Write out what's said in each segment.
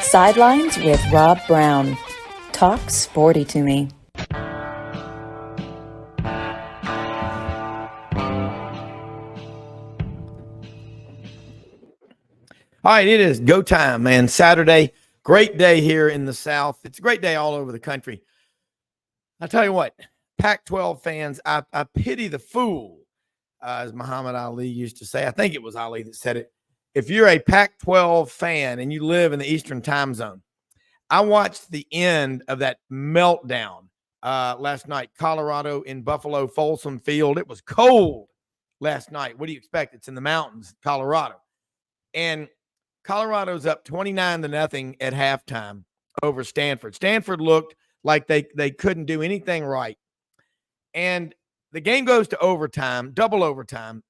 Sidelines with Rob Browne. Talk sporty to me. All right, it is go time, man. Saturday, great day here in the South. It's a great day all over the country. I'll tell you what, Pac-12 fans, I pity the fool, as Muhammad Ali used to say. I think it was Ali that said it. If you're a Pac-12 fan and you live in the Eastern time zone, I watched the end of that meltdown last night. Colorado in Buffalo Folsom Field. It was cold last night. What do you expect? It's in the mountains, Colorado. And Colorado's up 29-0 at halftime over Stanford. Stanford looked like they couldn't do anything right. And the game goes to overtime, double overtime.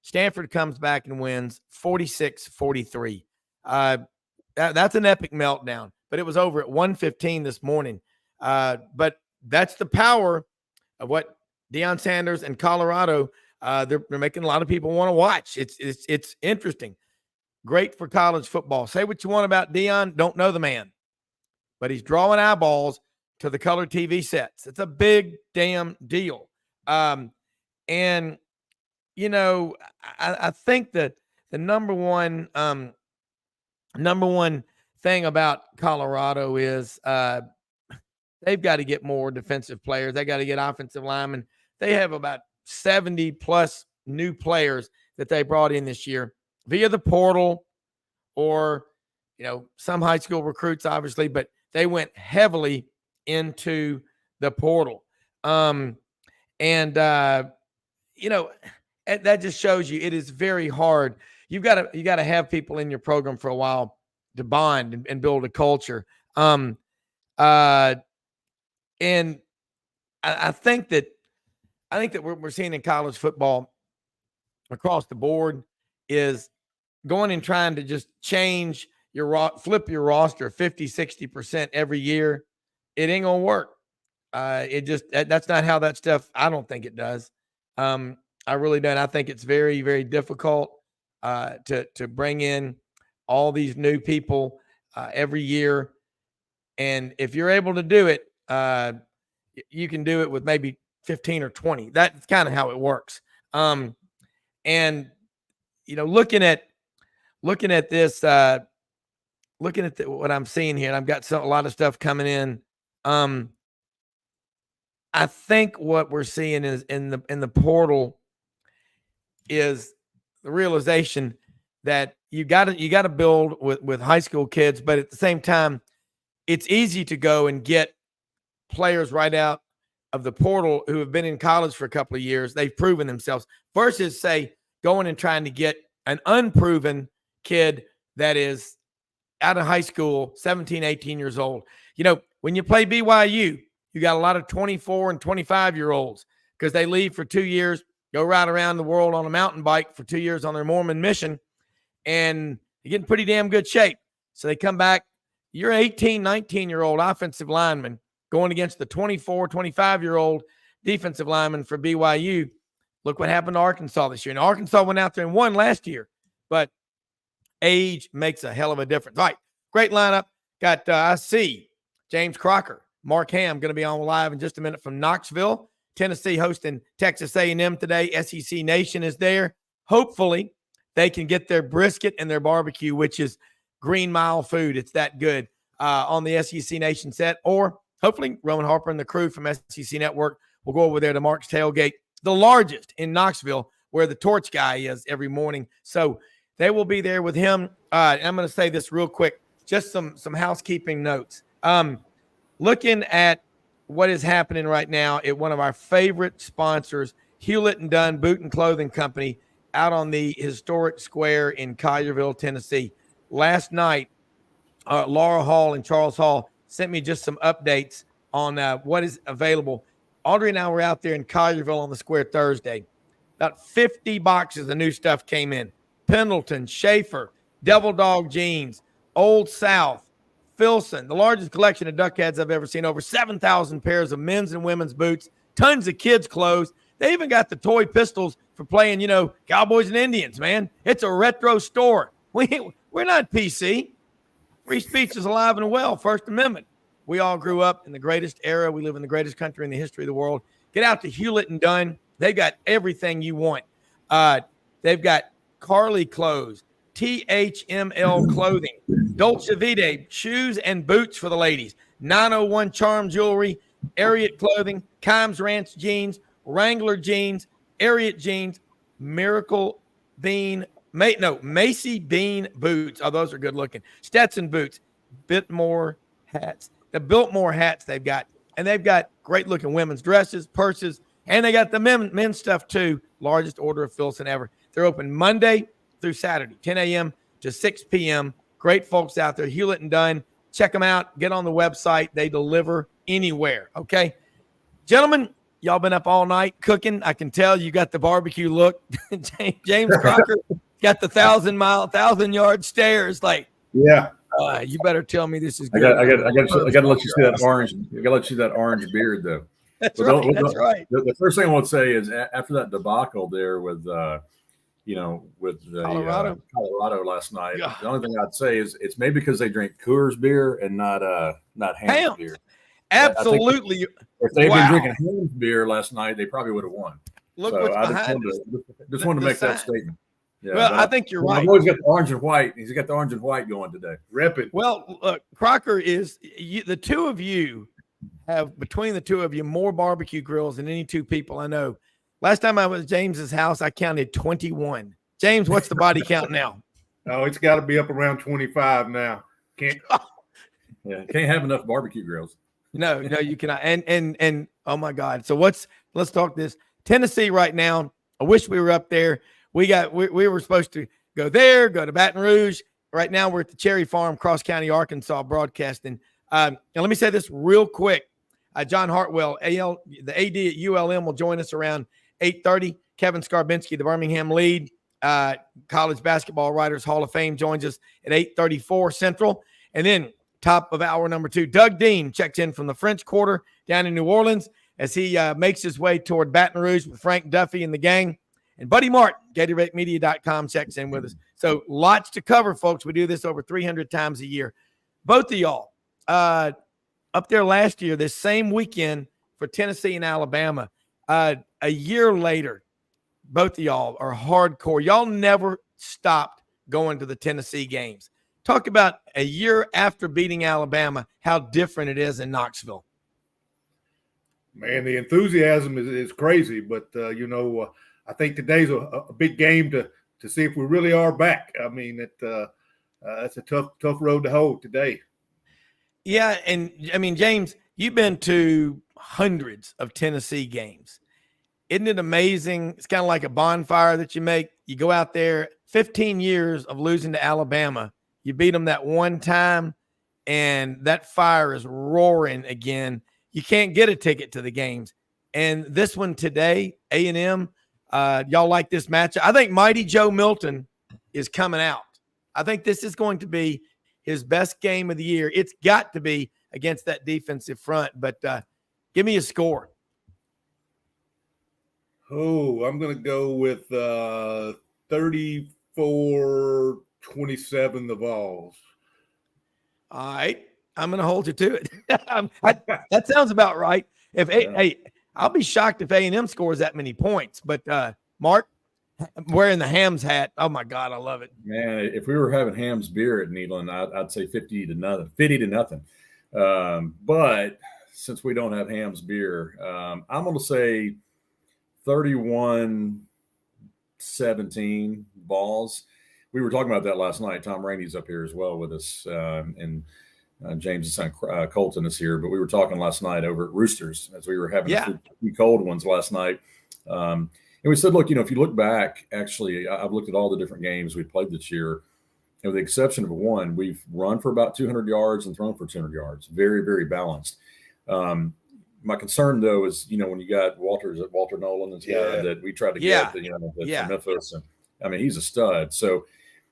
Stanford comes back and wins 46-43. That's an epic meltdown, but it was over at 1:15 this morning. But that's the power of what Deion Sanders and Colorado, they're making a lot of people want to watch. It's interesting. Great for college football. Say what you want about Deion, don't know the man, but he's drawing eyeballs to the color TV sets. It's a big damn deal. And, you know, I think that the number one thing about Colorado is they've got to get more defensive players. They got to get offensive linemen. They have about 70 plus new players that they brought in this year via the portal or, you know, some high school recruits, obviously, but they went heavily into the portal. You know, that just shows you it is very hard. You got to have people in your program for a while to bond and build a culture. And I think that we're seeing in college football across the board is going and trying to just change flip your roster 50-60% every year. It ain't gonna work. That's not how that stuff. I don't think it does. I really don't. I think it's very, very difficult to bring in all these new people every year. And if you're able to do it, you can do it with maybe 15 or 20. That's kind of how it works. And you know, looking at this, what I'm seeing here, and I've got a lot of stuff coming in. I think what we're seeing is in the portal is the realization that you got to build with high school kids, but at the same time, it's easy to go and get players right out of the portal who have been in college for a couple of years. They've proven themselves versus, say, going and trying to get an unproven kid that is out of high school, 17, 18 years old. You know, when you play BYU, you got a lot of 24 and 25-year-olds because they leave for 2 years, go ride around the world on a mountain bike for 2 years on their Mormon mission, and they get in pretty damn good shape. So they come back. You're an 18, 19-year-old offensive lineman going against the 24, 25-year-old defensive lineman for BYU. Look what happened to Arkansas this year. And Arkansas went out there and won last year, but age makes a hell of a difference. All right, great lineup. Got, I see James Crocker, Mark Hamm going to be on live in just a minute from Knoxville, Tennessee, hosting Texas A&M today. SEC Nation is there. Hopefully they can get their brisket and their barbecue, which is Green Mile food. It's that good on the SEC Nation set. Or hopefully Roman Harper and the crew from SEC Network will go over there to Mark's Tailgate, the largest in Knoxville, where the torch guy is every morning. So they will be there with him. I'm going to say this real quick, just some housekeeping notes. Looking at what is happening right now at one of our favorite sponsors, Hewlett & Dunn Boot and Clothing Company, out on the historic square in Collierville, Tennessee. Last night, Laura Hall and Charles Hall sent me just some updates on what is available. Audrey and I were out there in Collierville on the square Thursday. About 50 boxes of new stuff came in. Pendleton, Schaefer, Devil Dog Jeans, Old South, Filson, the largest collection of duck heads I've ever seen. Over 7,000 pairs of men's and women's boots, tons of kids' clothes. They even got the toy pistols for playing, you know, Cowboys and Indians, man. It's a retro store. We're not PC. Free speech is alive and well. First Amendment. We all grew up in the greatest era. We live in the greatest country in the history of the world. Get out to Hewlett and Dunn. They've got everything you want. They've got Carly clothes, THML clothing, Dolce Vita shoes and boots for the ladies, 901 Charm jewelry, Ariat clothing, Kimes Ranch jeans, Wrangler jeans, Ariat jeans, Miracle Bean, Macy Bean boots. Oh, those are good looking. Stetson boots, Biltmore hats. The Biltmore hats they've got. And they've got great looking women's dresses, purses, and they got the men's stuff too. Largest order of Filson ever. They're open Monday through Saturday, 10 a.m. to 6 p.m. Great folks out there, Hewlett and Dunn. Check them out. Get on the website. They deliver anywhere. Okay. Gentlemen, y'all been up all night cooking. I can tell you got the barbecue look. James Crocker got the 1,000-yard stairs. Like, yeah. You better tell me this is good. I got to let you see that orange. I got to let you see that orange beard, though. That's right. That's right. The first thing I want to say is after that debacle there with the Colorado last night, Yeah. the only thing I'd say is it's maybe because they drink Coors beer and not Hamm's beer. Absolutely. If they'd been drinking Hamm's beer last night, they probably would have won. Look so what's I behind just wanted to make that statement. Yeah, well, I think you're right. I've always got the orange and white. He's got the orange and white going today. Rep it. Well, look, Crocker is the two of you have between the two of you more barbecue grills than any two people I know. Last time I was at James's house, I counted 21. James, what's the body count now? Oh, it's got to be up around 25 now. Can't have enough barbecue grills. No, you cannot. And oh my God. So let's talk this. Tennessee right now. I wish we were up there. We were supposed to go there, go to Baton Rouge. Right now we're at the Cherry Farm, Cross County, Arkansas, broadcasting. And let me say this real quick. John Hartwell, the AD at ULM, will join us around 8:30. Kevin Scarbinsky, the Birmingham lead, College Basketball Writers Hall of Fame, joins us at 8:34 Central. And then top of hour number 2, Doug Dean checks in from the French Quarter down in New Orleans as he makes his way toward Baton Rouge with Frank Duffy and the gang. And Buddy Martin, GatorbaitMedia.com, checks in with us. So lots to cover, folks. We do this over 300 times a year. Both of y'all up there last year, this same weekend for Tennessee and Alabama. A year later, both of y'all are hardcore. Y'all never stopped going to the Tennessee games. Talk about a year after beating Alabama, how different it is in Knoxville. Man, the enthusiasm is crazy, but I think today's a big game to see if we really are back. I mean, that's a tough road to hold today. Yeah, and I mean, James, you've been to hundreds of Tennessee games. Isn't it amazing? It's kind of like a bonfire that you make. You go out there, 15 years of losing to Alabama. You beat them that one time, and that fire is roaring again. You can't get a ticket to the games. And this one today, A&M, y'all like this matchup? I think Mighty Joe Milton is coming out. I think this is going to be his best game of the year. It's got to be against that defensive front. But give me a score. Oh, I'm going to go with 34-27 the Vols. All right. I'm going to hold you to it. That sounds about right. Hey, I'll be shocked if A&M scores that many points. But, Mark, wearing the Hamm's hat, oh, my God, I love it. Man, if we were having Hamm's beer at Neyland, I'd say 50 to nothing. But since we don't have Hamm's beer, I'm going to say 31-17 Vols. We were talking about that last night. Tom Rainey's up here as well with us, and James' son Colton is here. But we were talking last night over at Roosters as we were having a few cold ones last night. And we said, look, if you look back, actually, I've looked at all the different games we played this year. And with the exception of one, we've run for about 200 yards and thrown for 200 yards. Very, very balanced. My concern, though, is, when you got Walter Nolan and that we tried to get from Memphis. And, I mean, he's a stud. So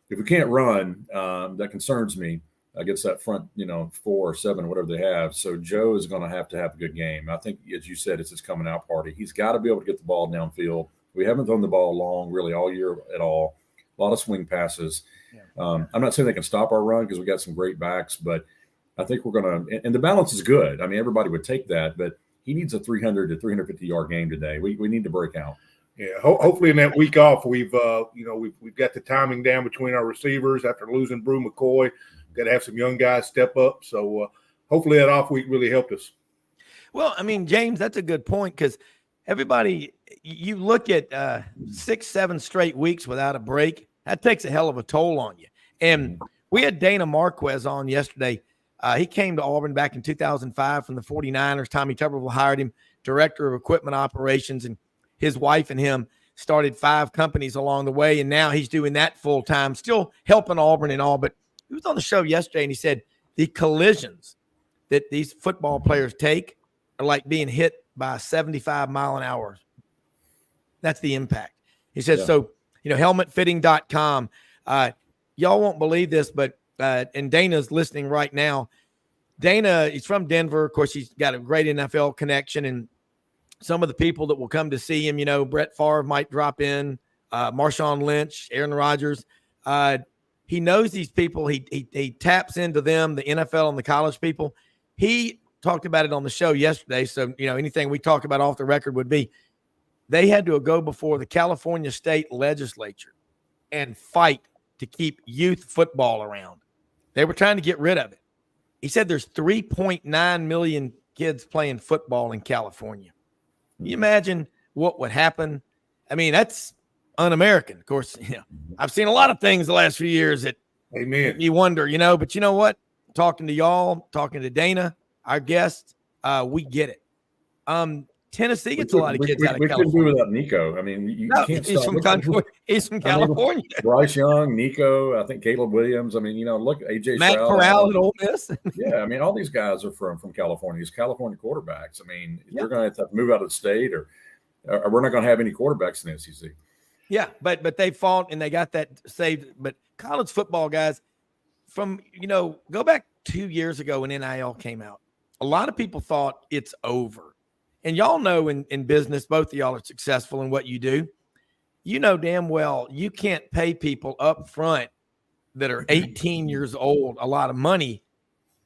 if we can't run, that concerns me against that front, 4 or 7, whatever they have. So Joe is going to have a good game. I think, as you said, it's his coming out party. He's got to be able to get the ball downfield. We haven't thrown the ball long, really, all year at all. a lot of swing passes. Yeah. I'm not saying they can stop our run because we got some great backs, but I think we're going to – and the balance is good. I mean, everybody would take that, but he needs a 300 to 350-yard game today. We need to break out. Yeah, hopefully in that week off, we've got the timing down between our receivers after losing Brew McCoy. Got to have some young guys step up. So hopefully that off week really helped us. Well, I mean, James, that's a good point because everybody, you look at 6-7 straight weeks without a break, that takes a hell of a toll on you. And we had Dana Marquez on yesterday. He came to Auburn back in 2005 from the 49ers. Tommy Tuberville hired him, director of equipment operations, and his wife and him started 5 companies along the way, and now he's doing that full time, still helping Auburn and all. But he was on the show yesterday, and he said the collisions that these football players take are like being hit by a 75-mile-an-hour. That's the impact. He said, so, helmetfitting.com. Y'all won't believe this, but and Dana's listening right now. Dana, he's from Denver. Of course, he's got a great NFL connection, and some of the people that will come to see him, Brett Favre might drop in, Marshawn Lynch, Aaron Rodgers. He knows these people. He taps into them, the NFL and the college people. He talked about it on the show yesterday. So, anything we talk about off the record would be they had to go before the California state legislature and fight to keep youth football around. They were trying to get rid of it. He said there's 3.9 million kids playing football in California. Can you imagine what would happen? I mean, that's un-American. Of course, I've seen a lot of things the last few years that you wonder, but you know what? Talking to y'all, talking to Dana, our guest, we get it. Tennessee gets a lot of kids out of California. We couldn't do without Nico. I mean, you can't stop. He's from California. Bryce Young, Nico, I think Caleb Williams. I mean, look, AJ Matt Stroud, Corral at Ole Miss. Yeah, I mean, all these guys are from California. These California quarterbacks. I mean, they're going to have to move out of the state, or we're not going to have any quarterbacks in the SEC. Yeah, but they fought and they got that saved. But college football guys, from go back 2 years ago when NIL came out, a lot of people thought it's over. And y'all know in business, both of y'all are successful in what you do. You know damn well you can't pay people up front that are 18 years old a lot of money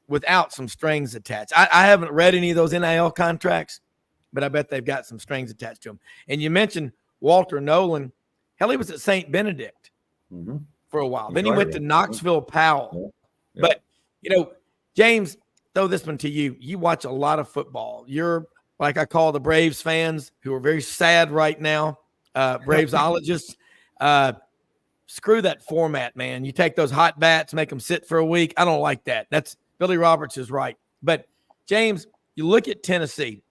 without some strings attached. I haven't read any of those NIL contracts, but I bet they've got some strings attached to them. And you mentioned Walter Nolan. Hell, he was at St. Benedict for a while. Then he went to Knoxville Powell. Yeah. But, James, throw this one to you. You watch a lot of football. You're like I call the Braves fans who are very sad right now, Bravesologists. Screw that format, man. You take those hot bats, make them sit for a week. I don't like that. That's Billy Roberts is right. But, James, you look at Tennessee.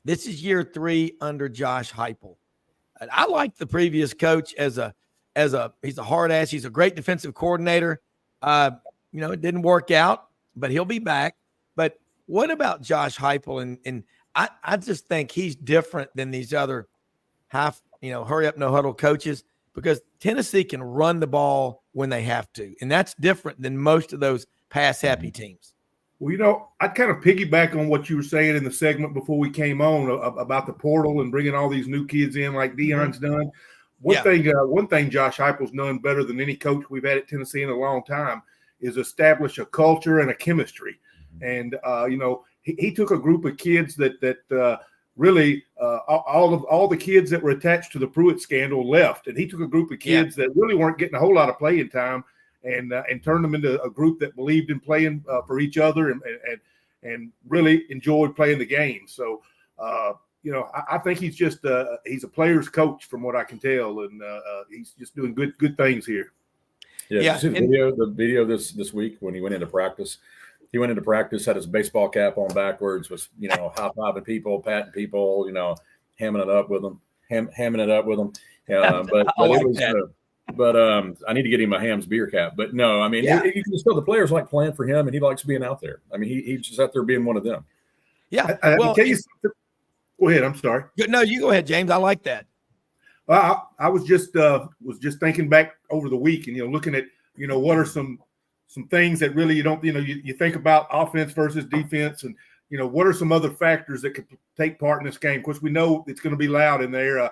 This is year 3 under Josh Heupel. And I like the previous coach as he's a hard ass. He's a great defensive coordinator. It didn't work out, but he'll be back. But what about Josh Heupel? And I just think he's different than these other hurry up, no huddle coaches, because Tennessee can run the ball when they have to. And that's different than most of those pass happy teams. Well, I'd kind of piggyback on what you were saying in the segment before we came on about the portal and bringing all these new kids in like Deion's done. One thing Josh Heupel's done better than any coach we've had at Tennessee in a long time is establish a culture and a chemistry. And, he took a group of kids that really all the kids that were attached to the Pruitt scandal left. And he took a group of kids that really weren't getting a whole lot of playing time and turned them into a group that believed in playing for each other and really enjoyed playing the game. So, I think he's just he's a player's coach from what I can tell. And he's just doing good things here. Yeah. See the video this week when he went into practice. He went into practice, had his baseball cap on backwards, was, high-fiving people, patting people, hamming it up with them. But I need to get him a Hamm's beer cap. But no, I mean, you can still, the players like playing for him, and he likes being out there. I mean, he's just out there being one of them. Yeah. Go ahead. I'm sorry. No, you go ahead, James. I like that. I was just thinking back over the week and, looking at, what are some things that really you think about offense versus defense and, what are some other factors that could take part in this game? Of course, we know it's going to be loud in there.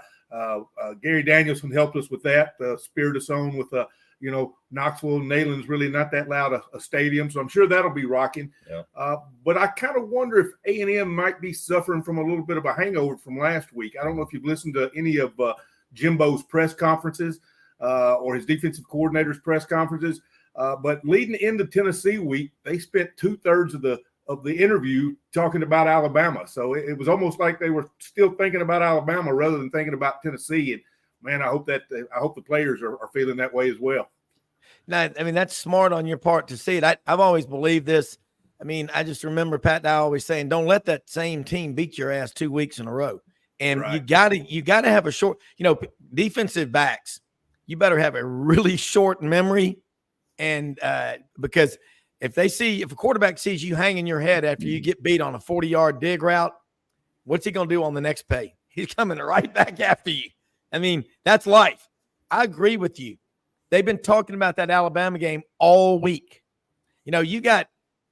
Gary Danielson helped us with that. Spirit us on with Knoxville, Neyland's really not that loud a stadium, so I'm sure that'll be rocking. Yeah. But I kind of wonder if A&M might be suffering from a little bit of a hangover from last week. I don't know if you've listened to any of Jimbo's press conferences or his defensive coordinator's press conferences, but leading into Tennessee week, they spent 2/3 of the interview talking about Alabama. So it was almost like they were still thinking about Alabama rather than thinking about Tennessee. And man, I hope the players are feeling that way as well. Now, I mean, that's smart on your part to see it. I've always believed this. I mean, I just remember Pat Dye always saying, don't let that same team beat your ass 2 weeks in a row. And right. you gotta have a short, defensive backs, you better have a really short memory. And because if a quarterback sees you hanging your head after you get beat on a 40-yard dig route, what's he going to do on the next play? He's coming right back after you. I mean, that's life. I agree with you. They've been talking about that Alabama game all week. You got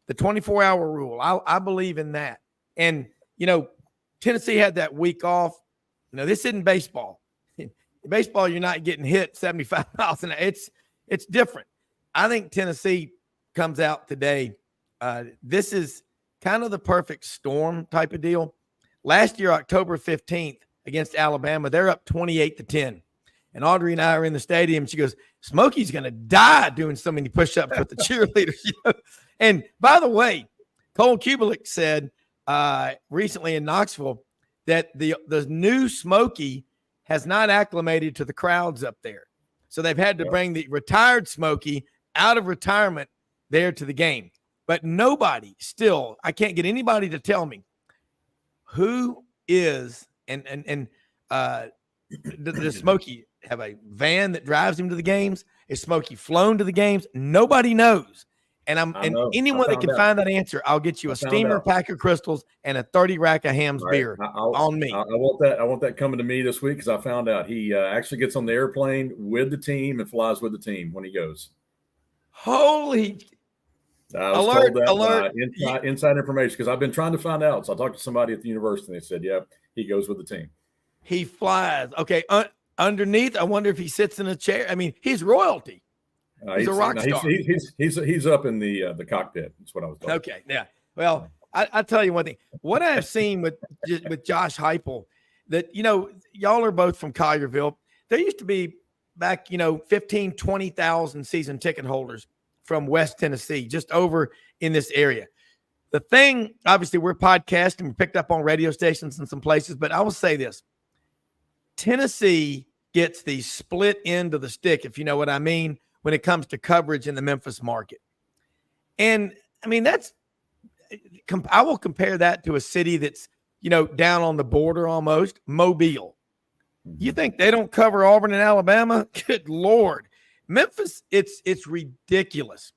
the 24-hour rule. I believe in that. And, Tennessee had that week off. This isn't baseball. In baseball, you're not getting hit 75 miles an hour. It's different. I think Tennessee comes out today. This is kind of the perfect storm type of deal. Last year, October 15th against Alabama, they're up 28-10. And Audrey and I are in the stadium. She goes, Smokey's going to die doing so many push-ups with the cheerleaders. And by the way, Cole Kubelik said recently in Knoxville that the new Smokey has not acclimated to the crowds up there. So they've had to bring the retired Smokey out of retirement there to the game. But nobody still, I can't get anybody to tell me who is, does Smokey have a van that drives him to the games? Is Smokey flown to the games? Nobody knows. And anyone that can find that answer, I'll get you a steamer pack of crystals and a 30 rack of Hamm's beer on me. I want that coming to me this week because I found out he actually gets on the airplane with the team and flies with the team when he goes. Holy I was told that inside information because I've been trying to find out. So I talked to somebody at the university and they said, "Yep, he goes with the team." He flies. Okay, underneath, I wonder if he sits in a chair. I mean, he's royalty. He's a rock star. He's up in the cockpit. That's what I was told. Okay, yeah. Well, I'll tell you one thing. What I have seen with Josh Heupel, that y'all are both from Collierville. There used to be back 15, 20,000 season ticket holders from West Tennessee, just over in this area. The thing, obviously, we're podcasting, we're picked up on radio stations in some places, but I will say this. Tennessee gets the split end of the stick, if you know what I mean, when it comes to coverage in the Memphis market. And, I mean, I will compare that to a city that's, down on the border almost, Mobile. You think they don't cover Auburn and Alabama? Good Lord. Memphis, it's ridiculous.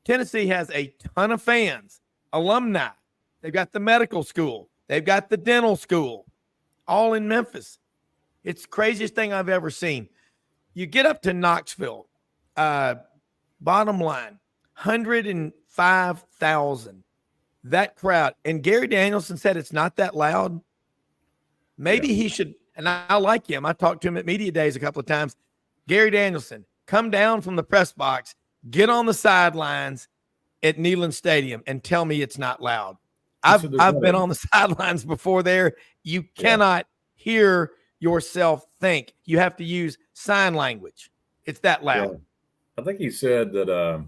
Tennessee has a ton of fans, alumni. They've got the medical school. They've got the dental school, all in Memphis. It's the craziest thing I've ever seen. You get up to Knoxville, bottom line, 105,000. That crowd. And Gary Danielson said it's not that loud. Maybe he should, and I like him. I talked to him at Media Days a couple of times. Gary Danielson, come down from the press box, get on the sidelines at Neyland Stadium and tell me it's not loud. I've been on the sidelines before there. You cannot hear yourself think. You have to use sign language. It's that loud. Yeah. I think he said that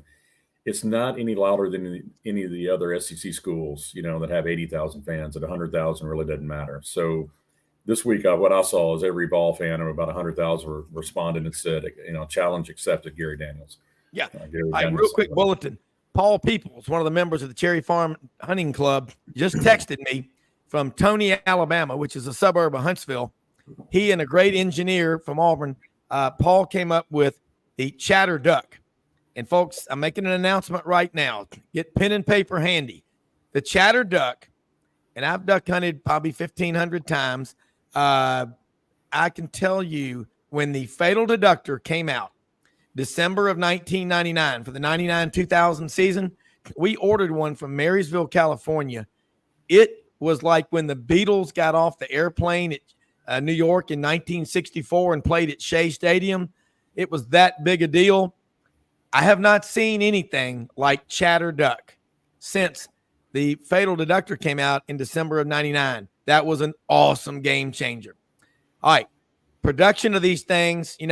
it's not any louder than any of the other SEC schools, that have 80,000 fans. At 100,000 really doesn't matter. So this week, what I saw is every ball fan of about 100,000 responded and said, challenge accepted, Gary Daniels. Yeah. Real quick bulletin. Paul Peoples, one of the members of the Cherry Farm Hunting Club, just texted me from Tony, Alabama, which is a suburb of Huntsville. He and a great engineer from Auburn, Paul, came up with the chatter duck. And, folks, I'm making an announcement right now. Get pen and paper handy. The chatter duck, and I've duck hunted probably 1,500 times. I can tell you when the Fatal Deductor came out, December of 1999 for the 99-2000 season, we ordered one from Marysville, California. It was like when the Beatles got off the airplane New York in 1964 and played at Shea Stadium. It was that big a deal. I have not seen anything like Chatter Duck since the Fatal Deductor came out in December of 99. That was an awesome game changer. All right. Production of these things, you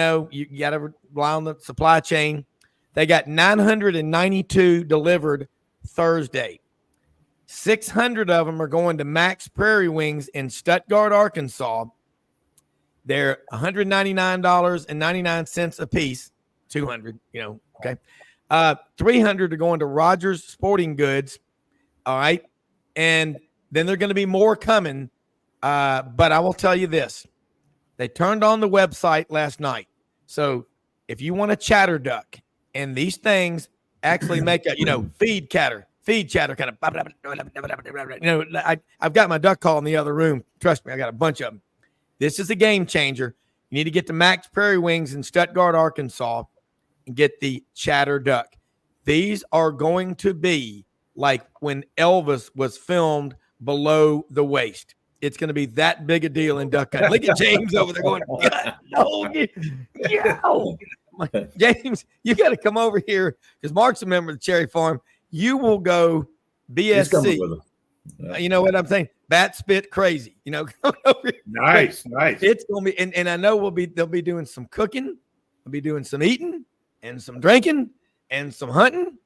got to rely on the supply chain. They got 992 delivered Thursday. 600 of them are going to Max Prairie Wings in Stuttgart, Arkansas. They're $199.99 a piece. 200, okay. 300 are going to Rogers Sporting Goods. All right. And then there are going to be more coming. But I will tell you this. They turned on the website last night. So if you want a chatter duck, and these things actually make a, feed chatter kind of, I've got my duck call in the other room. Trust me, I got a bunch of them. This is a game changer. You need to get to Max Prairie Wings in Stuttgart, Arkansas, and get the chatter duck. These are going to be like when Elvis was filmed below the waist. It's going to be that big a deal in duck hunt. Look at James over there going, James, you got to come over here because Mark's a member of the Cherry Farm. You will go BSC. You know what I'm saying? Bat spit crazy. Nice. It's going to be, and I know they'll be doing some cooking. They'll be doing some eating and some drinking and some hunting.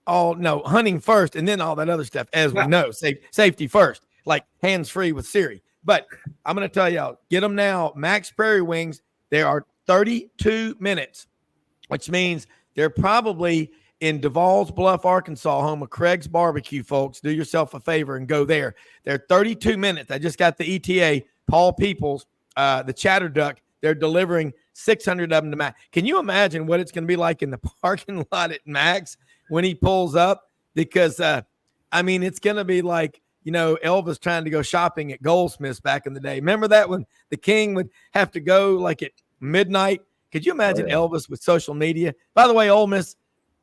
Hunting first and then all that other stuff, as we know, safety first, like hands free with Siri. But I'm going to tell y'all, get them now. Max Prairie Wings. There are 32 minutes, which means they're probably in Duval's Bluff, Arkansas, home of Craig's Barbecue, folks. Do yourself a favor and go there. They're 32 minutes. I just got the ETA, Paul Peoples, the Chatter Duck. They're delivering 600 of them to Max. Can you imagine what it's going to be like in the parking lot at Max when he pulls up? Because, it's going to be like, Elvis trying to go shopping at Goldsmiths back in the day. Remember that when the king would have to go like at midnight? Could you imagine Elvis with social media? By the way, Ole Miss,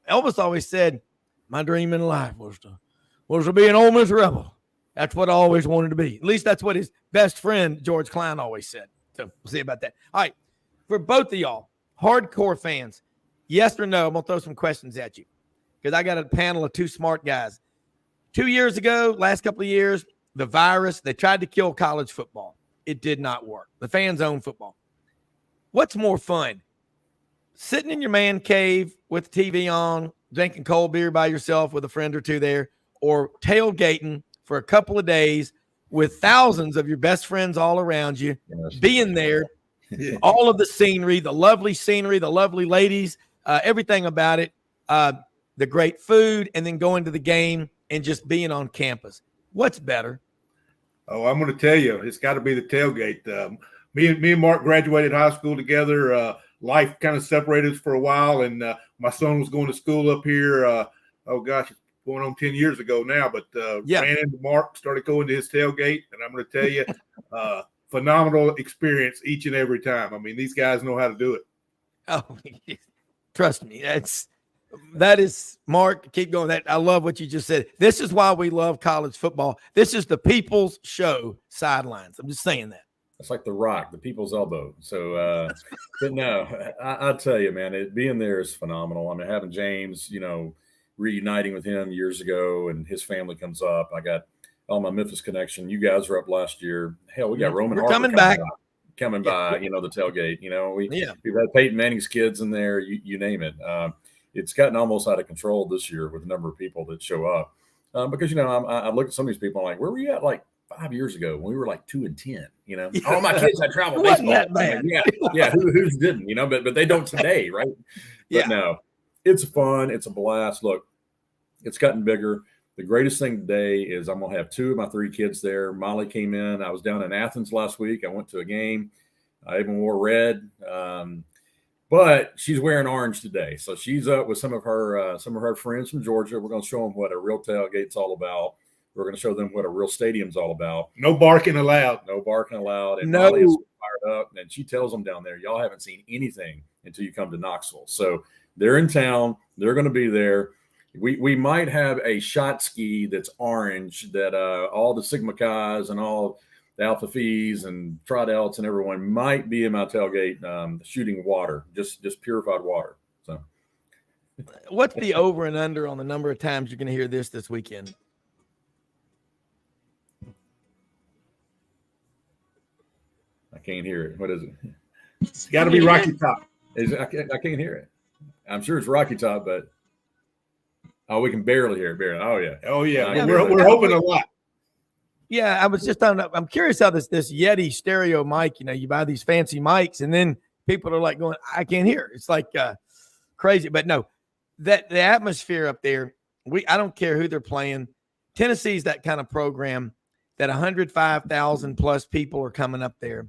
Elvis always said, my dream in life was to be an Ole Miss Rebel. That's what I always wanted to be. At least that's what his best friend, George Klein, always said. So we'll see about that. All right. For both of y'all, hardcore fans, yes or no, I'm going to throw some questions at you because I got a panel of two smart guys. 2 years ago, last couple of years, the virus, they tried to kill college football. It did not work. The fans own football. What's more fun? Sitting in your man cave with the TV on, drinking cold beer by yourself with a friend or two there, or tailgating for a couple of days with thousands of your best friends all around you, being there, all of the scenery, the lovely ladies, everything about it, the great food, and then going to the game and just being on campus. What's better? Oh, I'm going to tell you, it's got to be the tailgate. Me and Mark graduated high school together. Life kind of separated us for a while, and my son was going to school up here. It's going on 10 years ago now, but ran into Mark, started going to his tailgate, and I'm going to tell you, phenomenal experience each and every time. These guys know how to do it. Oh, trust me, that is Mark. Keep going. I love what you just said. This is why we love college football. This is the people's show. Sidelines. I'm just saying that. It's like the Rock, the people's elbow. So, but no, I'll tell you, man, being there is phenomenal. Having James, reuniting with him years ago, and his family comes up. I got all my Memphis connection. You guys were up last year. Hell, we got Roman Harper coming by, the tailgate. We've had Peyton Manning's kids in there. You name it. It's gotten almost out of control this year with the number of people that show up. Because I look at some of these people, I'm like, where were you at 5 years ago when we were 2-10? All my kids had travel baseball. That bad. Who didn't? But they don't today, right? But no, it's fun. It's a blast. Look, it's gotten bigger. The greatest thing today is I'm gonna have 2 of my 3 kids there. Molly came in. I was down in Athens last week. I went to a game. I even wore red. But she's wearing orange today. So she's up with some of her friends from Georgia. We're going to show them what a real tailgate's all about. We're going to show them what a real stadium's all about. No barking allowed. And Molly is fired up. And she tells them down there, y'all haven't seen anything until you come to Knoxville. So they're in town. They're going to be there. We might have a shot ski that's orange that all the Sigma Chi's and all the Alpha Phees and Trout and everyone might be in my tailgate shooting water, just purified water. So, what's the over and under on the number of times you're going to hear this weekend? I can't hear it. What is it? It's got to be Rocky Top. I can't hear it. I'm sure it's Rocky Top, but we can barely hear it. Barely. Oh yeah. We're hoping a lot. Yeah, I was just I'm curious how this Yeti stereo mic, you buy these fancy mics and then people are like going, I can't hear. It's like crazy. But no, that the atmosphere up there, I don't care who they're playing. Tennessee's that kind of program that 105,000 plus people are coming up there.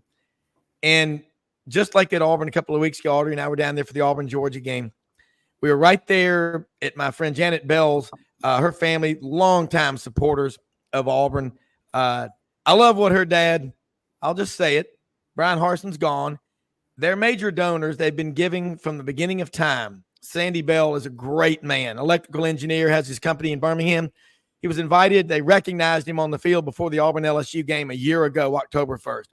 And just like at Auburn a couple of weeks ago, Audrey and I were down there for the Auburn, Georgia game. We were right there at my friend Janet Bell's, her family, longtime supporters of Auburn. I love what her dad, I'll just say it, Brian Harson's gone. They're major donors. They've been giving from the beginning of time. Sandy Bell is a great man, electrical engineer, has his company in Birmingham. He was invited. They recognized him on the field before the Auburn LSU game a year ago, October 1st.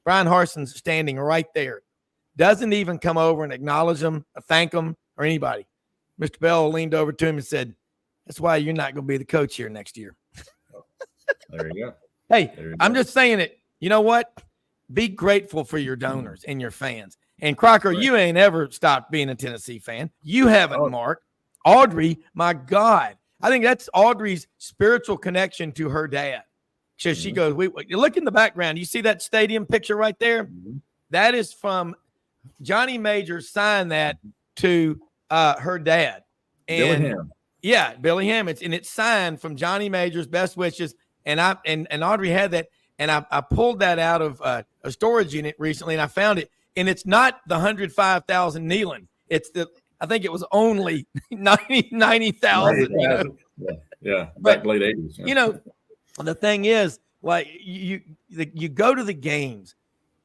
Brian Harson's standing right there. Doesn't even come over and acknowledge him, or thank him, or anybody. Mr. Bell leaned over to him and said, that's why you're not going to be the coach here next year. There you go. Hey, I'm just saying it. You know what? Be grateful for your donors and your fans. And Crocker, right. You ain't ever stopped being a Tennessee fan. You haven't, Mark. Audrey, my God. I think that's Audrey's spiritual connection to her dad. So she goes, you look in the background. You see that stadium picture right there? Mm-hmm. That is from Johnny Major signed that to her dad. And Billy Hamm. Yeah, Billy Hamm. It's signed from Johnny Major's best wishes. And Audrey had that. And I pulled that out of a storage unit recently, and I found it. And it's not the 105,000 kneeling. It's I think it was only 90,000. Yeah. Back late 80s. Yeah. The thing is, like you go to the games.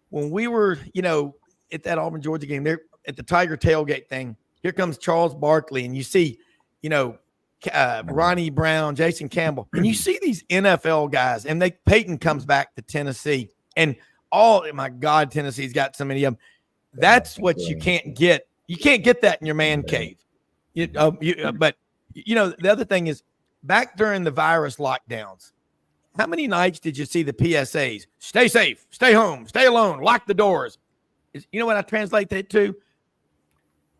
When we were, at that Auburn, Georgia game, there at the Tiger tailgate thing, here comes Charles Barkley, and you see, Ronnie Brown, Jason Campbell, and you see these NFL guys, and Peyton comes back to Tennessee, and my God, Tennessee's got so many of them. That's what you can't get. You can't get that in your man cave. But the other thing is, back during the virus lockdowns, how many nights did you see the PSAs? Stay safe, stay home, stay alone, lock the doors. You know what I translate that to?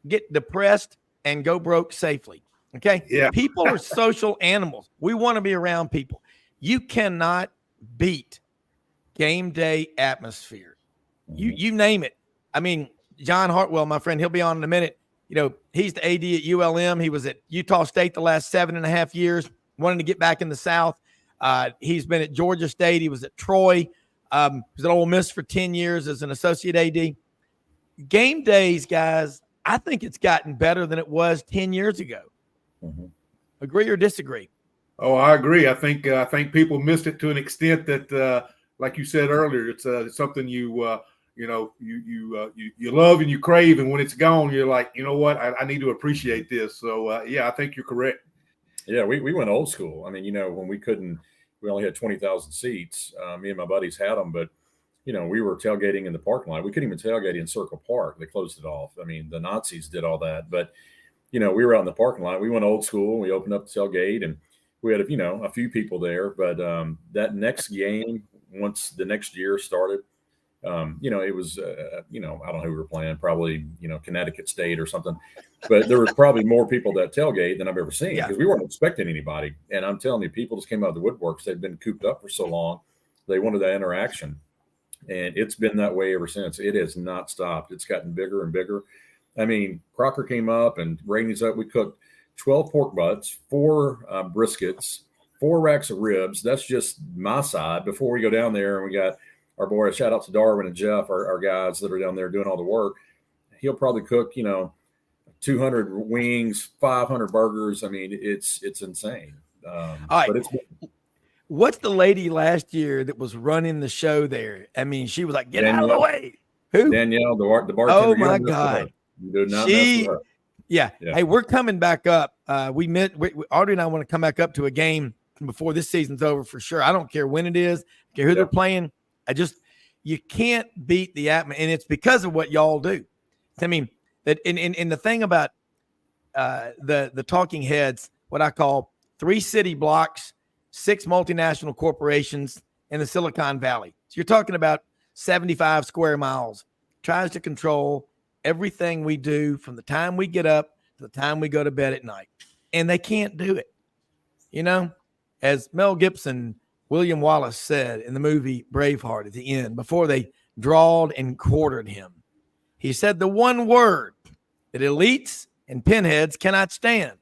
Get depressed and go broke safely. Okay? Yeah. People are social animals. We want to be around people. You cannot beat game day atmosphere. You name it. I mean, John Hartwell, my friend, he'll be on in a minute. He's the AD at ULM. He was at Utah State the last 7.5 years, wanting to get back in the South. He's been at Georgia State. He was at Troy. He was at Ole Miss for 10 years as an associate AD. Game days, guys, I think it's gotten better than it was 10 years ago. Mm-hmm. Agree or disagree? Oh, I agree. I think people missed it to an extent that, like you said earlier, it's something you love and you crave, and when it's gone, you're like, you know what, I need to appreciate this. So I think you're correct. Yeah, we went old school. I mean, when we only had 20,000 seats. Me and my buddies had them, but we were tailgating in the parking lot. We couldn't even tailgate in Circle Park. They closed it off. I mean, the Nazis did all that, but we were out in the parking lot. We went old school. We opened up the tailgate, and we had a few people there. But that next game, once the next year started, it was I don't know who we were playing, probably Connecticut State or something. But there was probably more people that tailgate than I've ever seen because we weren't expecting anybody. And I'm telling you, people just came out of the woodworks. They've been cooped up for so long. They wanted that interaction. And it's been that way ever since. It has not stopped. It's gotten bigger and bigger. I mean, Crocker came up and Rainey's up. We cooked 12 pork butts, 4 briskets, 4 racks of ribs. That's just my side. Before we go down there, and we got our boys, shout out to Darwin and Jeff, our guys that are down there doing all the work. He'll probably cook, 200 wings, 500 burgers. I mean, it's insane. All right. But what's the lady last year that was running the show there? I mean, she was like, Danielle, out of the way. Who? Danielle, the bartender. Oh, my God. You do not mess with her. Yeah. Hey, we're coming back up. Audrey and I want to come back up to a game before this season's over for sure. I don't care when it is. I don't care who they're playing. You can't beat the atmosphere, and it's because of what y'all do. I mean, that in the thing about the talking heads, what I call 3 city blocks, 6 multinational corporations in the Silicon Valley. So you're talking about 75 square miles, tries to control everything we do from the time we get up to the time we go to bed at night. And they can't do it. You know, as Mel Gibson, William Wallace said in the movie Braveheart at the end, before they drawed and quartered him, he said the one word that elites and pinheads cannot stand: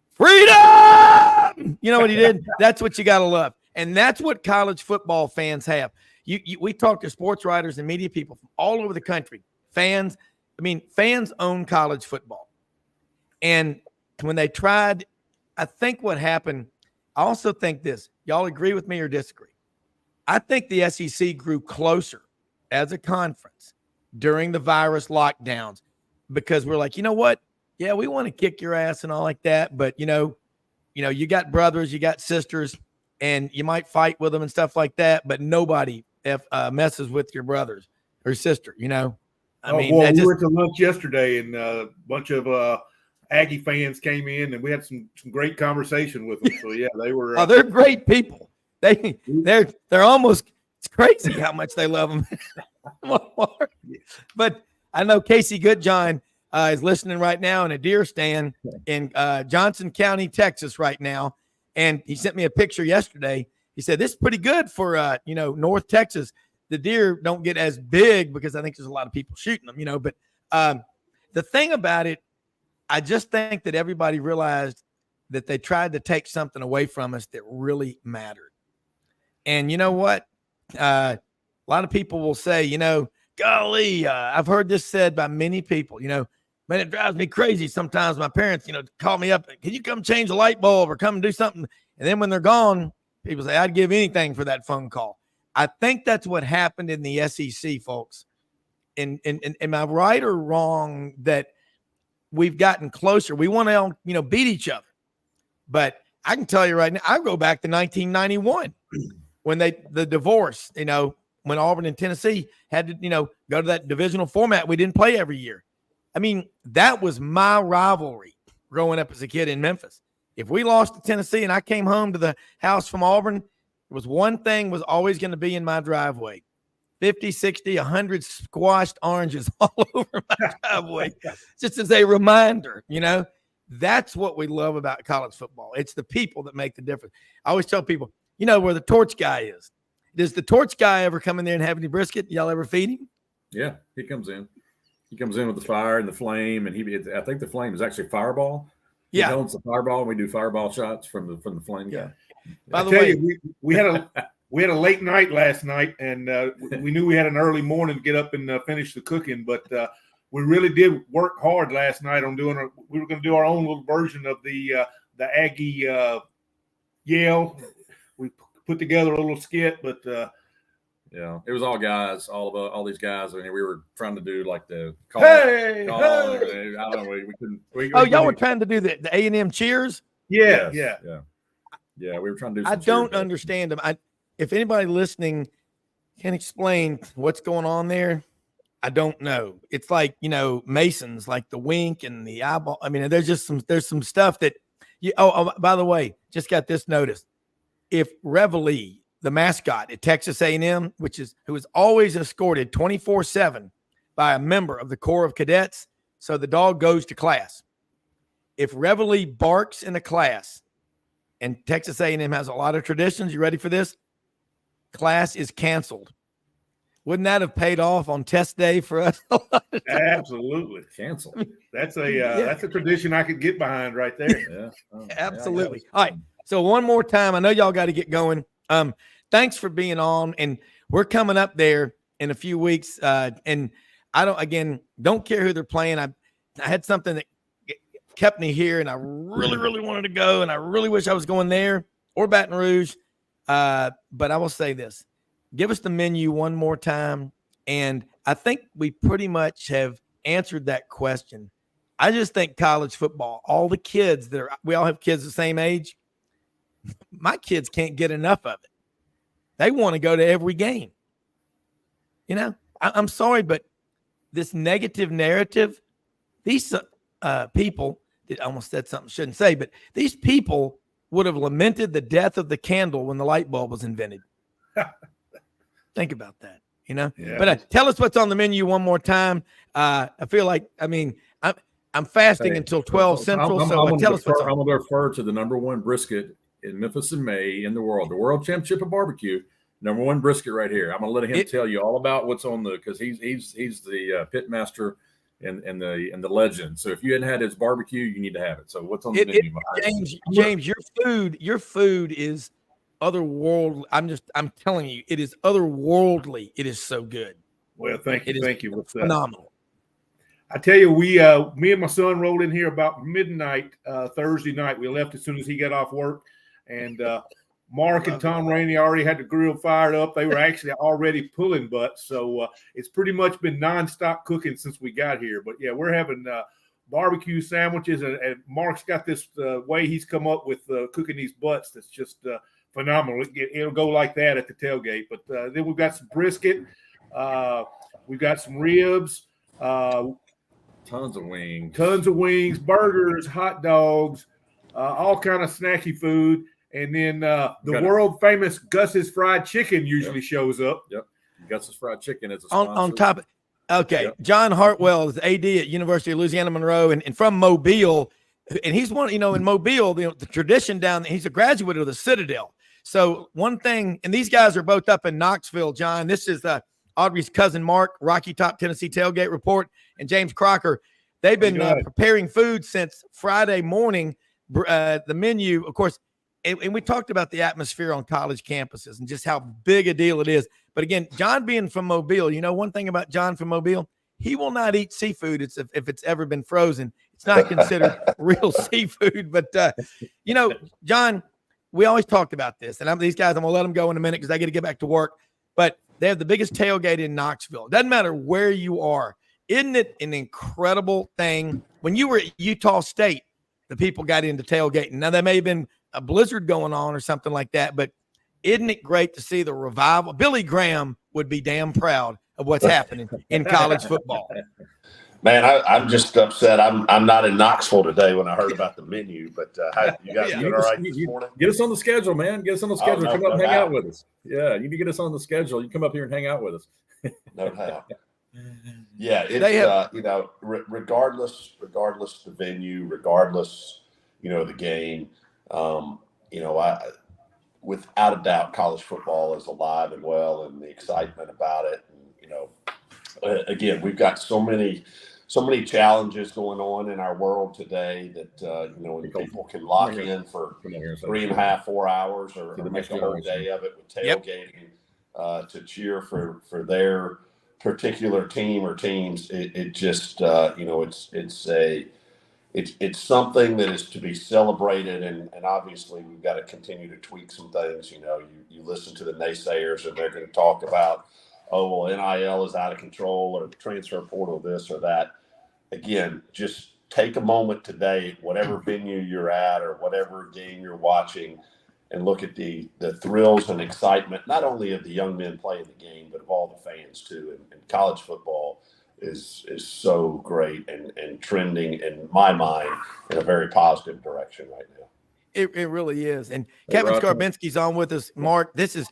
freedom. You know what he did? That's what you got to love. And that's what college football fans have. We talk to sports writers and media people from all over the country. Fans own college football. And when they tried, I think what happened, I also think this, y'all agree with me or disagree? I think the SEC grew closer as a conference during the virus lockdowns because we're like, you know what? Yeah, we want to kick your ass and all like that. But, you got brothers, you got sisters, and you might fight with them and stuff like that. But nobody messes with your brothers or sister, we went to lunch yesterday and a bunch of Aggie fans came in and we had some great conversation with them. So yeah, they were. They're great people. They're almost, it's crazy how much they love them. But I know Casey Goodjohn is listening right now in a deer stand in Johnson County, Texas right now. And he sent me a picture yesterday. He said, this is pretty good for, North Texas. The deer don't get as big because I think there's a lot of people shooting them, but the thing about it, I just think that everybody realized that they tried to take something away from us that really mattered. And you know what? A lot of people will say, golly, I've heard this said by many people, man, it drives me crazy. Sometimes my parents, call me up, can you come change a light bulb or come and do something? And then when they're gone, people say, I'd give anything for that phone call. I think that's what happened in the SEC, folks. And am I right or wrong that we've gotten closer? We want to, beat each other. But I can tell you right now, I go back to 1991 when the divorce, when Auburn and Tennessee had to, go to that divisional format we didn't play every year. I mean, that was my rivalry growing up as a kid in Memphis. If we lost to Tennessee and I came home to the house from Auburn, there was one thing was always going to be in my driveway: 50, 60, 100 squashed oranges all over my driveway, just as a reminder, That's what we love about college football. It's the people that make the difference. I always tell people, where the torch guy is. Does the torch guy ever come in there and have any brisket? Y'all ever feed him? Yeah, he comes in. He comes in with the fire and the flame, and I think the flame is actually Fireball. He owns the Fireball, and we do Fireball shots from the flame guy. By the way, we had a late night last night, and we knew we had an early morning to get up and finish the cooking, but we really did work hard last night on we were going to do our own little version of the Aggie yell. We put together a little skit, but yeah, it was all guys, all these guys. I mean, we were trying to do like the call. Hey! I don't know. We couldn't. Y'all were trying to do the A&M cheers? Yeah. We were trying to do. I don't understand them. If anybody listening can explain what's going on there, I don't know. It's like, Masons, like the wink and the eyeball. I mean, there's some stuff that by the way, just got this notice. If Reveille, the mascot at Texas A&M, who is always escorted 24/7 by a member of the Corps of Cadets, so the dog goes to class. If Reveille barks in a class, and Texas A&M has a lot of traditions, you ready for this? Class is canceled. Wouldn't that have paid off on test day for us? Absolutely. Canceled. That's a tradition I could get behind right there. Yeah. Absolutely. All right. So one more time, I know y'all got to get going. Thanks for being on, and we're coming up there in a few weeks. And I don't care who they're playing. I had something that kept me here, and I really, really wanted to go, and I really wish I was going there or Baton Rouge. But I will say this: give us the menu one more time, and I think we pretty much have answered that question. I just think college football, all the kids we all have kids the same age. My kids can't get enough of it. They want to go to every game. You know, I'm sorry, but this negative narrative, these people, I almost said something I shouldn't say, but these people would have lamented the death of the candle when the light bulb was invented. Think about that, you know. Yeah. But tell us what's on the menu one more time. I feel like, I mean, I'm fasting until 12 Central, tell us what's on. I'm going to refer to the #1 brisket in Memphis in May in the world championship of barbecue. #1 brisket right here. I'm going to let him tell you all about what's on because he's the pit master and the legend. So if you hadn't had his barbecue, you need to have it. So what's on the menu? James, your food is otherworldly. I'm telling you, it is otherworldly. It is so good. Well, thank you. It's phenomenal. I tell you, me and my son rolled in here about midnight Thursday night. We left as soon as he got off work, and Mark and Tom Rainey already had the grill fired up. They were actually already pulling butts, so it's pretty much been nonstop cooking since we got here. But yeah, we're having barbecue sandwiches, and Mark's got this way he's come up with cooking these butts that's just phenomenal. It'll go like that at the tailgate. But then we've got some brisket, we've got some ribs. Tons of wings, burgers, hot dogs, all kind of snacky food. And then the world famous Gus's Fried Chicken usually shows up. Yep. Gus's Fried Chicken is a sponsor. On top. Okay. Yep. John Hartwell is AD at University of Louisiana Monroe and from Mobile. And he's one, in Mobile, the tradition down there, he's a graduate of the Citadel. So one thing, and these guys are both up in Knoxville, John. This is Audrey's cousin Mark, Rocky Top Tennessee Tailgate Report, and James Crocker. They've been preparing food since Friday morning. The menu, of course, and we talked about the atmosphere on college campuses and just how big a deal it is. But again, John being from Mobile, one thing about John from Mobile, he will not eat seafood if it's ever been frozen. It's not considered real seafood. But, John, we always talked about this. And these guys, I'm going to let them go in a minute because I got to get back to work. But they have the biggest tailgate in Knoxville. It doesn't matter where you are. Isn't it an incredible thing? When you were at Utah State, the people got into tailgating. Now, there may have been a blizzard going on or something like that, but isn't it great to see the revival? Billy Graham would be damn proud of what's happening in college football. Man, I'm just upset. I'm not in Knoxville today when I heard about the menu, but you guys doing all right this morning? Get us on the schedule, man. Get us on the schedule. Come up and hang out with us. Yeah, you need to get us on the schedule. You come up here and hang out with us. No doubt. Yeah, it's regardless the venue, regardless, the game, without a doubt, college football is alive and well, and the excitement about it. And, again, we've got so many challenges going on in our world today that when people can lock in for 3.5, 4 hours or make a whole day of it with tailgating to cheer for their particular team or teams, it just it's something that is to be celebrated, and obviously we've got to continue to tweak some things. You listen to the naysayers and they're going to talk about, oh, well, NIL is out of control or transfer portal this or that. Again, just take a moment today, whatever venue you're at or whatever game you're watching, and look at the thrills and excitement, not only of the young men playing the game, but of all the fans too. And college football is so great and trending, in my mind, in a very positive direction right now. It really is. And Kevin Scarbinsky's on with us. Mark, this is,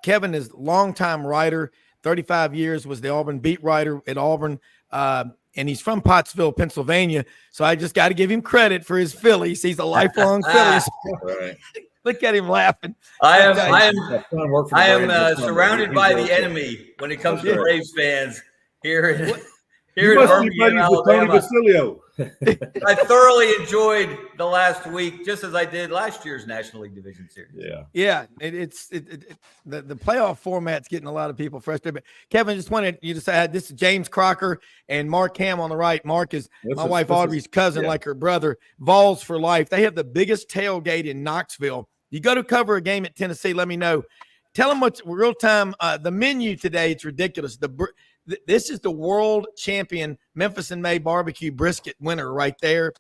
Kevin is longtime writer, 35 years, was the Auburn beat writer at Auburn. And he's from Pottsville, Pennsylvania. So I just got to give him credit for his Phillies. He's a lifelong Phillies. Right. Look at him laughing. I am surrounded by the enemy when it comes to Braves fans here in Birmingham, Alabama. I thoroughly enjoyed the last week, just as I did last year's National League Division Series. Yeah. The playoff format's getting a lot of people frustrated. But Kevin, just wanted you to say this is James Crocker and Mark Hamm on the right. Mark is my wife Audrey's cousin, like her brother. Vols for life. They have the biggest tailgate in Knoxville. You go to cover a game at Tennessee, let me know. Tell them what's real time. The menu today, it's ridiculous. This is the world champion Memphis in May barbecue brisket winner right there.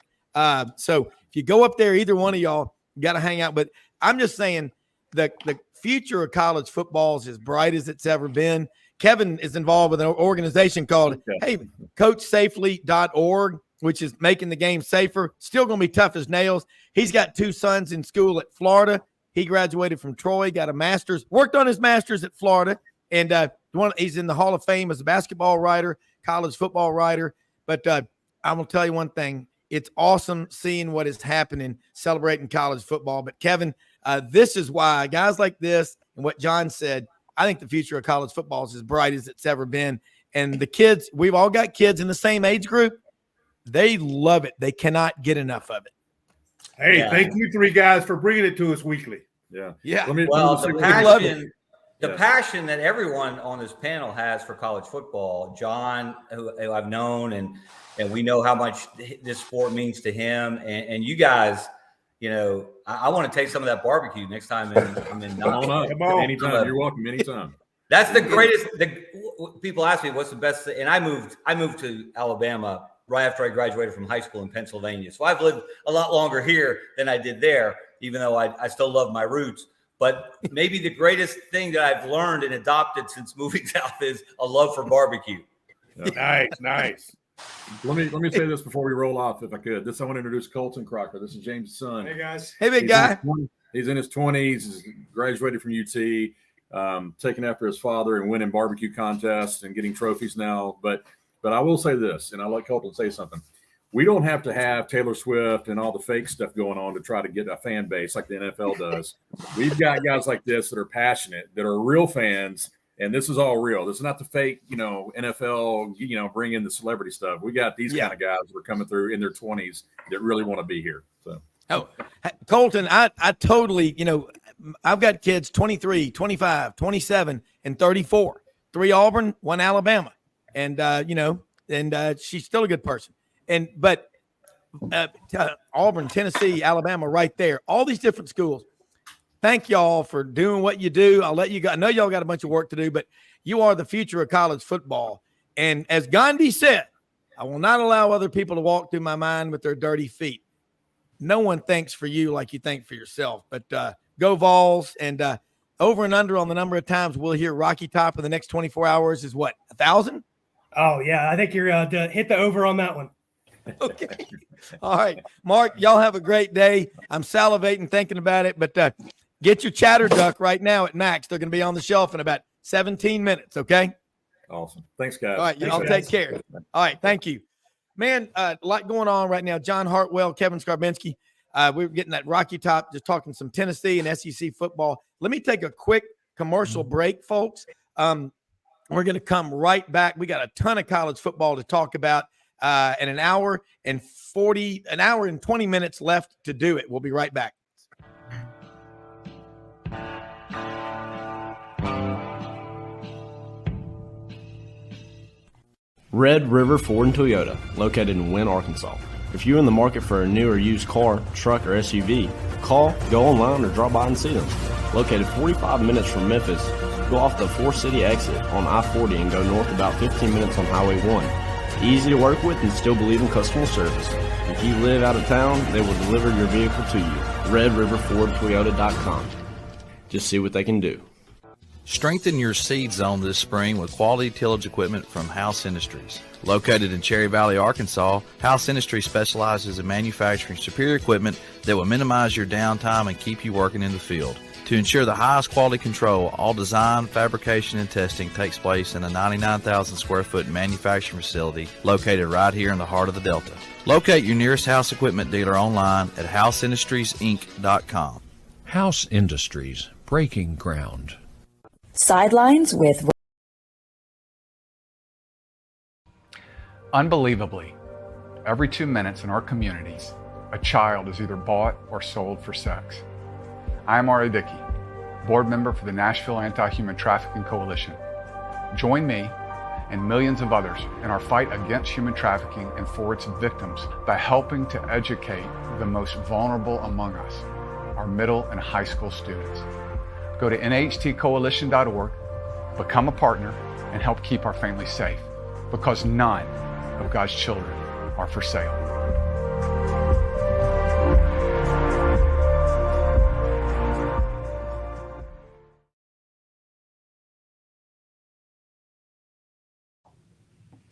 So if you go up there, either one of y'all, you got to hang out. But I'm just saying the future of college football is as bright as it's ever been. Kevin is involved with an organization called CoachSafely.org, which is making the game safer. Still going to be tough as nails. He's got 2 sons in school at Florida. He graduated from Troy, got a master's, worked on his master's at Florida, and he's in the Hall of Fame as a basketball writer, college football writer. But I'm going to tell you one thing. It's awesome seeing what is happening, celebrating college football. But, Kevin, this is why guys like this and what John said, I think the future of college football is as bright as it's ever been. And the kids, we've all got kids in the same age group. They love it. They cannot get enough of it. Hey, thank you 3 guys for bringing it to us weekly. Yeah. The passion that everyone on this panel has for college football, John, who I've known, and we know how much this sport means to him, and you guys, you know, I want to taste some of that barbecue next time I'm in Come on. Anytime. You're welcome anytime. That's the greatest. People ask me what's the best, and I moved to Alabama right after I graduated from high school in Pennsylvania. So I've lived a lot longer here than I did there, even though I still love my roots. But maybe the greatest thing that I've learned and adopted since moving south is a love for barbecue. Nice. Let me say this before we roll off, if I could. I want to introduce Colton Crocker. This is James' son. Hey, guys. Hey, big guy. He's in his 20s. He's graduated from UT, taking after his father and winning barbecue contests and getting trophies now. But I will say this, and I'll let Colton say something. We don't have to have Taylor Swift and all the fake stuff going on to try to get a fan base like the NFL does. We've got guys like this that are passionate, that are real fans, and this is all real. This is not the fake, NFL, bring in the celebrity stuff. We got these kind of guys that are coming through in their 20s that really want to be here. So, Colton, I totally, I've got kids 23, 25, 27, and 34. 3 Auburn, 1 Alabama. And, she's still a good person. But Auburn, Tennessee, Alabama, right there, all these different schools. Thank y'all for doing what you do. I'll let you go. I know y'all got a bunch of work to do, but you are the future of college football. And as Gandhi said, I will not allow other people to walk through my mind with their dirty feet. No one thinks for you like you think for yourself. But go Vols, and over and under on the number of times we'll hear Rocky Top in the next 24 hours is what, 1,000? Oh, yeah. I think you're to hit the over on that one. Okay. All right. Mark, y'all have a great day. I'm salivating thinking about it, but get your chatter duck right now at Max. They're going to be on the shelf in about 17 minutes, okay? Awesome. Thanks, guys. All right. Y'all take care. All right. Thank you. Man, a lot going on right now. John Hartwell, Kevin Scarbinsky. We were getting that Rocky Top, just talking some Tennessee and SEC football. Let me take a quick commercial break, folks. We're going to come right back. We got a ton of college football to talk about. And an hour and 20 minutes left to do it. We'll be right back. Red River Ford and Toyota, located in Wynne, Arkansas. If you're in the market for a new or used car, truck, or SUV, call, go online, or drop by and see them. Located 45 minutes from Memphis, go off the 4-city exit on I-40 and go north about 15 minutes on Highway 1. Easy to work with and still believe in customer service. If you live out of town, they will deliver your vehicle to you. RedRiverFordToyota.com. Just see what they can do. Strengthen your seed zone this spring with quality tillage equipment from House Industries. Located in Cherry Valley, Arkansas, House Industries specializes in manufacturing superior equipment that will minimize your downtime and keep you working in the field. To ensure the highest quality control, all design, fabrication, and testing takes place in a 99,000 square foot manufacturing facility located right here in the heart of the Delta. Locate your nearest House equipment dealer online at houseindustriesinc.com. House Industries, breaking ground. Sidelines with Unbelievably, every 2 minutes in our communities, a child is either bought or sold for sex. I am Ari Dickey, board member for the Nashville Anti-Human Trafficking Coalition. Join me and millions of others in our fight against human trafficking and for its victims by helping to educate the most vulnerable among us, our middle and high school students. Go to nhtcoalition.org, become a partner, and help keep our families safe, because none of God's children are for sale.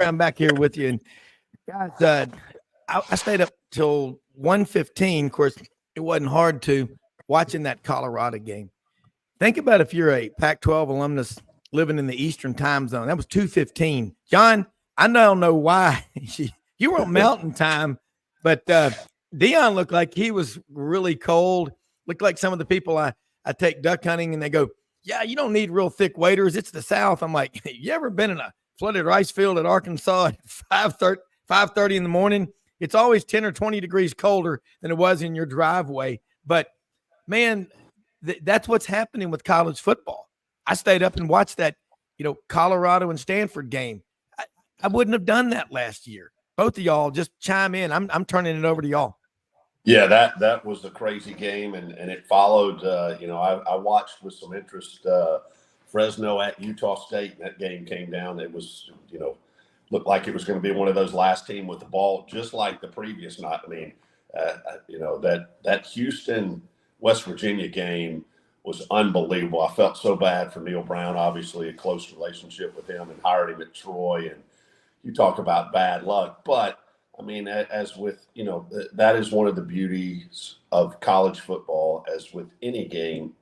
I'm back here with you. And guys, I stayed up till 1:15. Of course, it wasn't hard to watching that Colorado game. Think about if you're a Pac-12 alumnus living in the Eastern time zone. That was 2:15. John, I don't know why you were on Mountain Time, but Dion looked like he was really cold. Looked like some of the people I take duck hunting, and they go, "Yeah, you don't need real thick waders. It's the South." I'm like, "You ever been in a flooded rice field at Arkansas at 5:30 in the morning? It's always 10 or 20 degrees colder than it was in your driveway." But man, that's what's happening with college football. I stayed up and watched that, Colorado and Stanford game. I wouldn't have done that last year. Both of y'all just chime in. I'm turning it over to y'all. Yeah, that was a crazy game, and it followed. I watched with some interest Fresno at Utah State, and that game came down. It was, looked like it was going to be one of those last team with the ball, just like the previous night. I mean, that Houston West Virginia game was unbelievable. I felt so bad for Neil Browne, obviously a close relationship with him, and hired him at Troy. And you talk about bad luck, but I mean, as with, that is one of the beauties of college football, as with any game,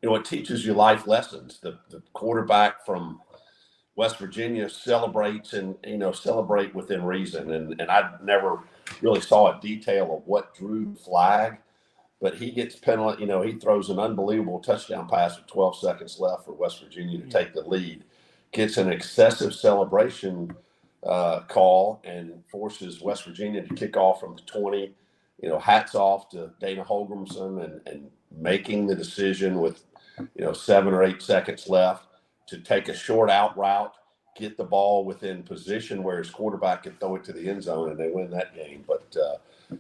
it teaches you life lessons. The quarterback from West Virginia celebrates and, celebrate within reason. And I never really saw a detail of what drew the flag, but he gets penalty. He throws an unbelievable touchdown pass with 12 seconds left for West Virginia to take the lead, gets an excessive celebration call and forces West Virginia to kick off from the 20. Hats off to Dana Holgrimson and making the decision with, 7 or 8 seconds left to take a short out route, get the ball within position where his quarterback could throw it to the end zone, and they win that game. But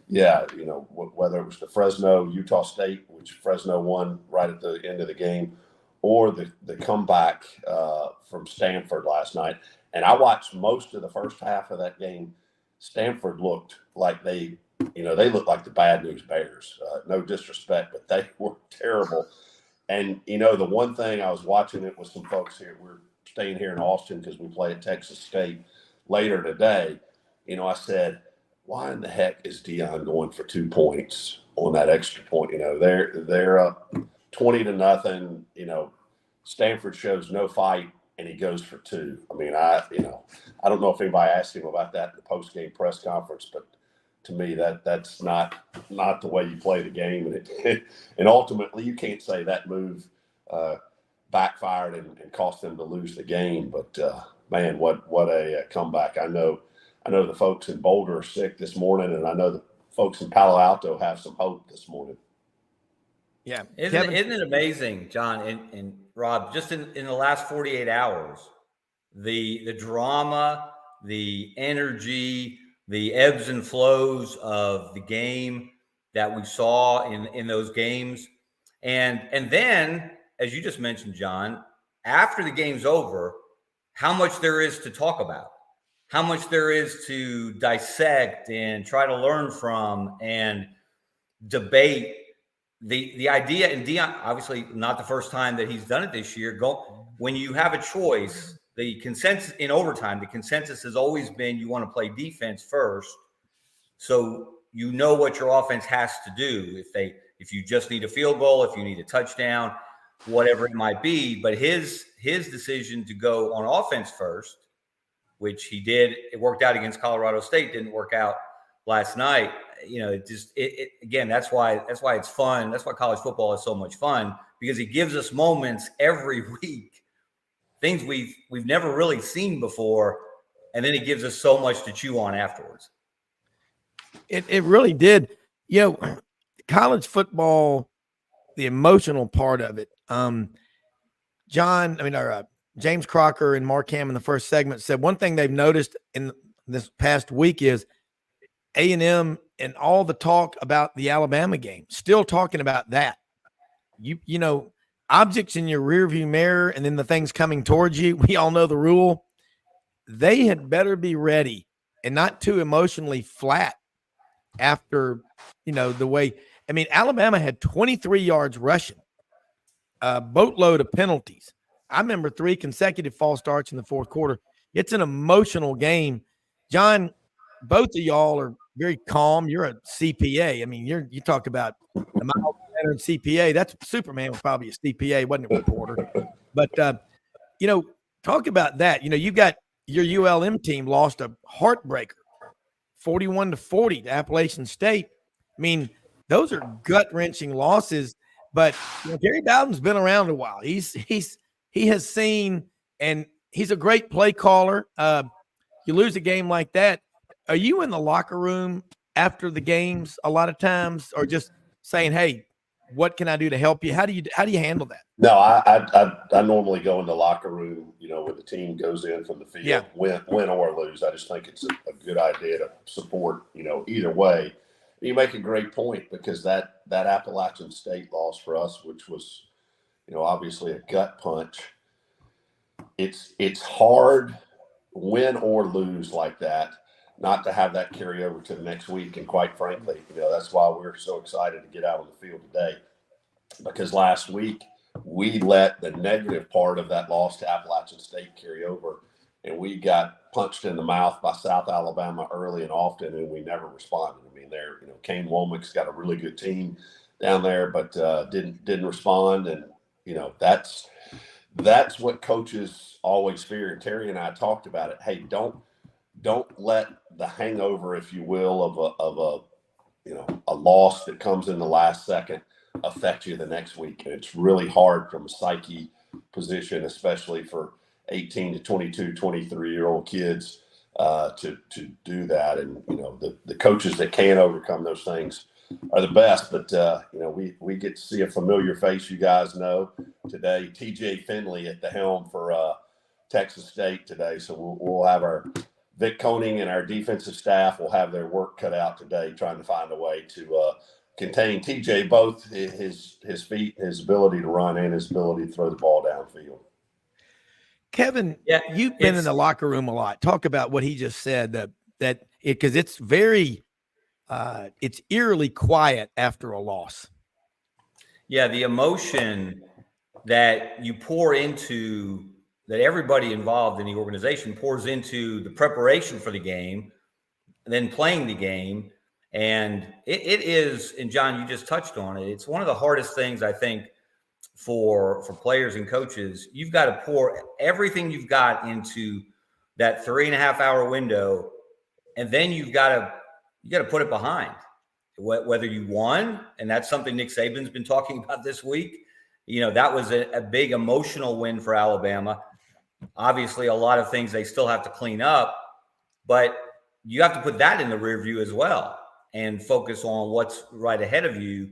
whether it was the Fresno, Utah State, which Fresno won right at the end of the game, or the comeback from Stanford last night. And I watched most of the first half of that game. Stanford looked like they looked like the bad news Bears. No disrespect, but they were terrible. And, the one thing I was watching it with some folks here, we're staying here in Austin because we play at Texas State later today. I said, why in the heck is Dion going for 2 points on that extra point? They're up 20-0. Stanford shows no fight, and he goes for 2. I mean, I don't know if anybody asked him about that in the post-game press conference, but to me, that's not the way you play the game. And ultimately, you can't say that move backfired and cost them to lose the game. But man, what a comeback! I know the folks in Boulder are sick this morning, and I know the folks in Palo Alto have some hope this morning. Yeah, isn't it amazing, John and Rob? Just in the last 48 hours, the drama, the energy, the ebbs and flows of the game that we saw in those games, and then, as you just mentioned, John, after the game's over, how much there is to talk about, how much there is to dissect and try to learn from and debate. The idea, and Dion, obviously not the first time that he's done it this year, when you have a choice, the consensus in overtime, the consensus has always been you want to play defense first. So what your offense has to do if you just need a field goal, if you need a touchdown, whatever it might be. But his decision to go on offense first, which he did, it worked out against Colorado State, didn't work out last night. Again, that's why it's fun. That's why college football is so much fun, because it gives us moments every week, things we've never really seen before, and then it gives us so much to chew on afterwards. It really did. College football, the emotional part of it. James Crocker and Mark Hamm in the first segment said one thing they've noticed in this past week is A&M and all the talk about the Alabama game, still talking about that. Objects in your rearview mirror and then the things coming towards you, we all know the rule. They had better be ready and not too emotionally flat after, the way. I mean, Alabama had 23 yards rushing, a boatload of penalties. I remember 3 consecutive false starts in the fourth quarter. It's an emotional game. John, both of y'all are very calm. You're a CPA. I mean, you talk about the mild-mannered CPA. That's Superman was probably a CPA, wasn't it, reporter? But talk about that. You got your ULM team lost a heartbreaker, 41-40 to Appalachian State. I mean, those are gut-wrenching losses. But Gary Bowden's been around a while. He has seen, and he's a great play caller. You lose a game like that. Are you in the locker room after the games a lot of times, or just saying, "Hey, what can I do to help you?" How do you handle that? No, I normally go in the locker room, when the team goes in from the field, win or lose. I just think it's a good idea to support, either way. You make a great point, because that Appalachian State loss for us, which was, obviously a gut punch. It's hard, win or lose like that, not to have that carry over to the next week. And quite frankly, that's why we're so excited to get out on the field today, because last week we let the negative part of that loss to Appalachian State carry over, and we got punched in the mouth by South Alabama early and often, and we never responded. I mean, Kane Womack's got a really good team down there, but didn't respond, and that's what coaches always fear. And Terry and I talked about it. Hey, don't let the hangover, if you will, of a loss that comes in the last second affect you the next week. And it's really hard from a psyche position, especially for 18 to 22, 23-year-old kids to do that. And, the coaches that can overcome those things are the best. But, we get to see a familiar face, you guys know, today. TJ Finley at the helm for Texas State today. So we'll have our Vic Koenig and our defensive staff will have their work cut out today, trying to find a way to contain TJ, both his feet, his ability to run, and his ability to throw the ball downfield. Kevin, you've been in the locker room a lot. Talk about what he just said, because it's very it's eerily quiet after a loss. Yeah, the emotion that you pour into, that everybody involved in the organization pours into the preparation for the game, and then playing the game. And it is, and John, you just touched on it, it's one of the hardest things, I think, for players and coaches. You've got to pour everything you've got into that 3.5 hour window, and then you got to put it behind. Whether you won, and that's something Nick Saban's been talking about this week. That was a big emotional win for Alabama. Obviously, a lot of things they still have to clean up, but you have to put that in the rear view as well and focus on what's right ahead of you.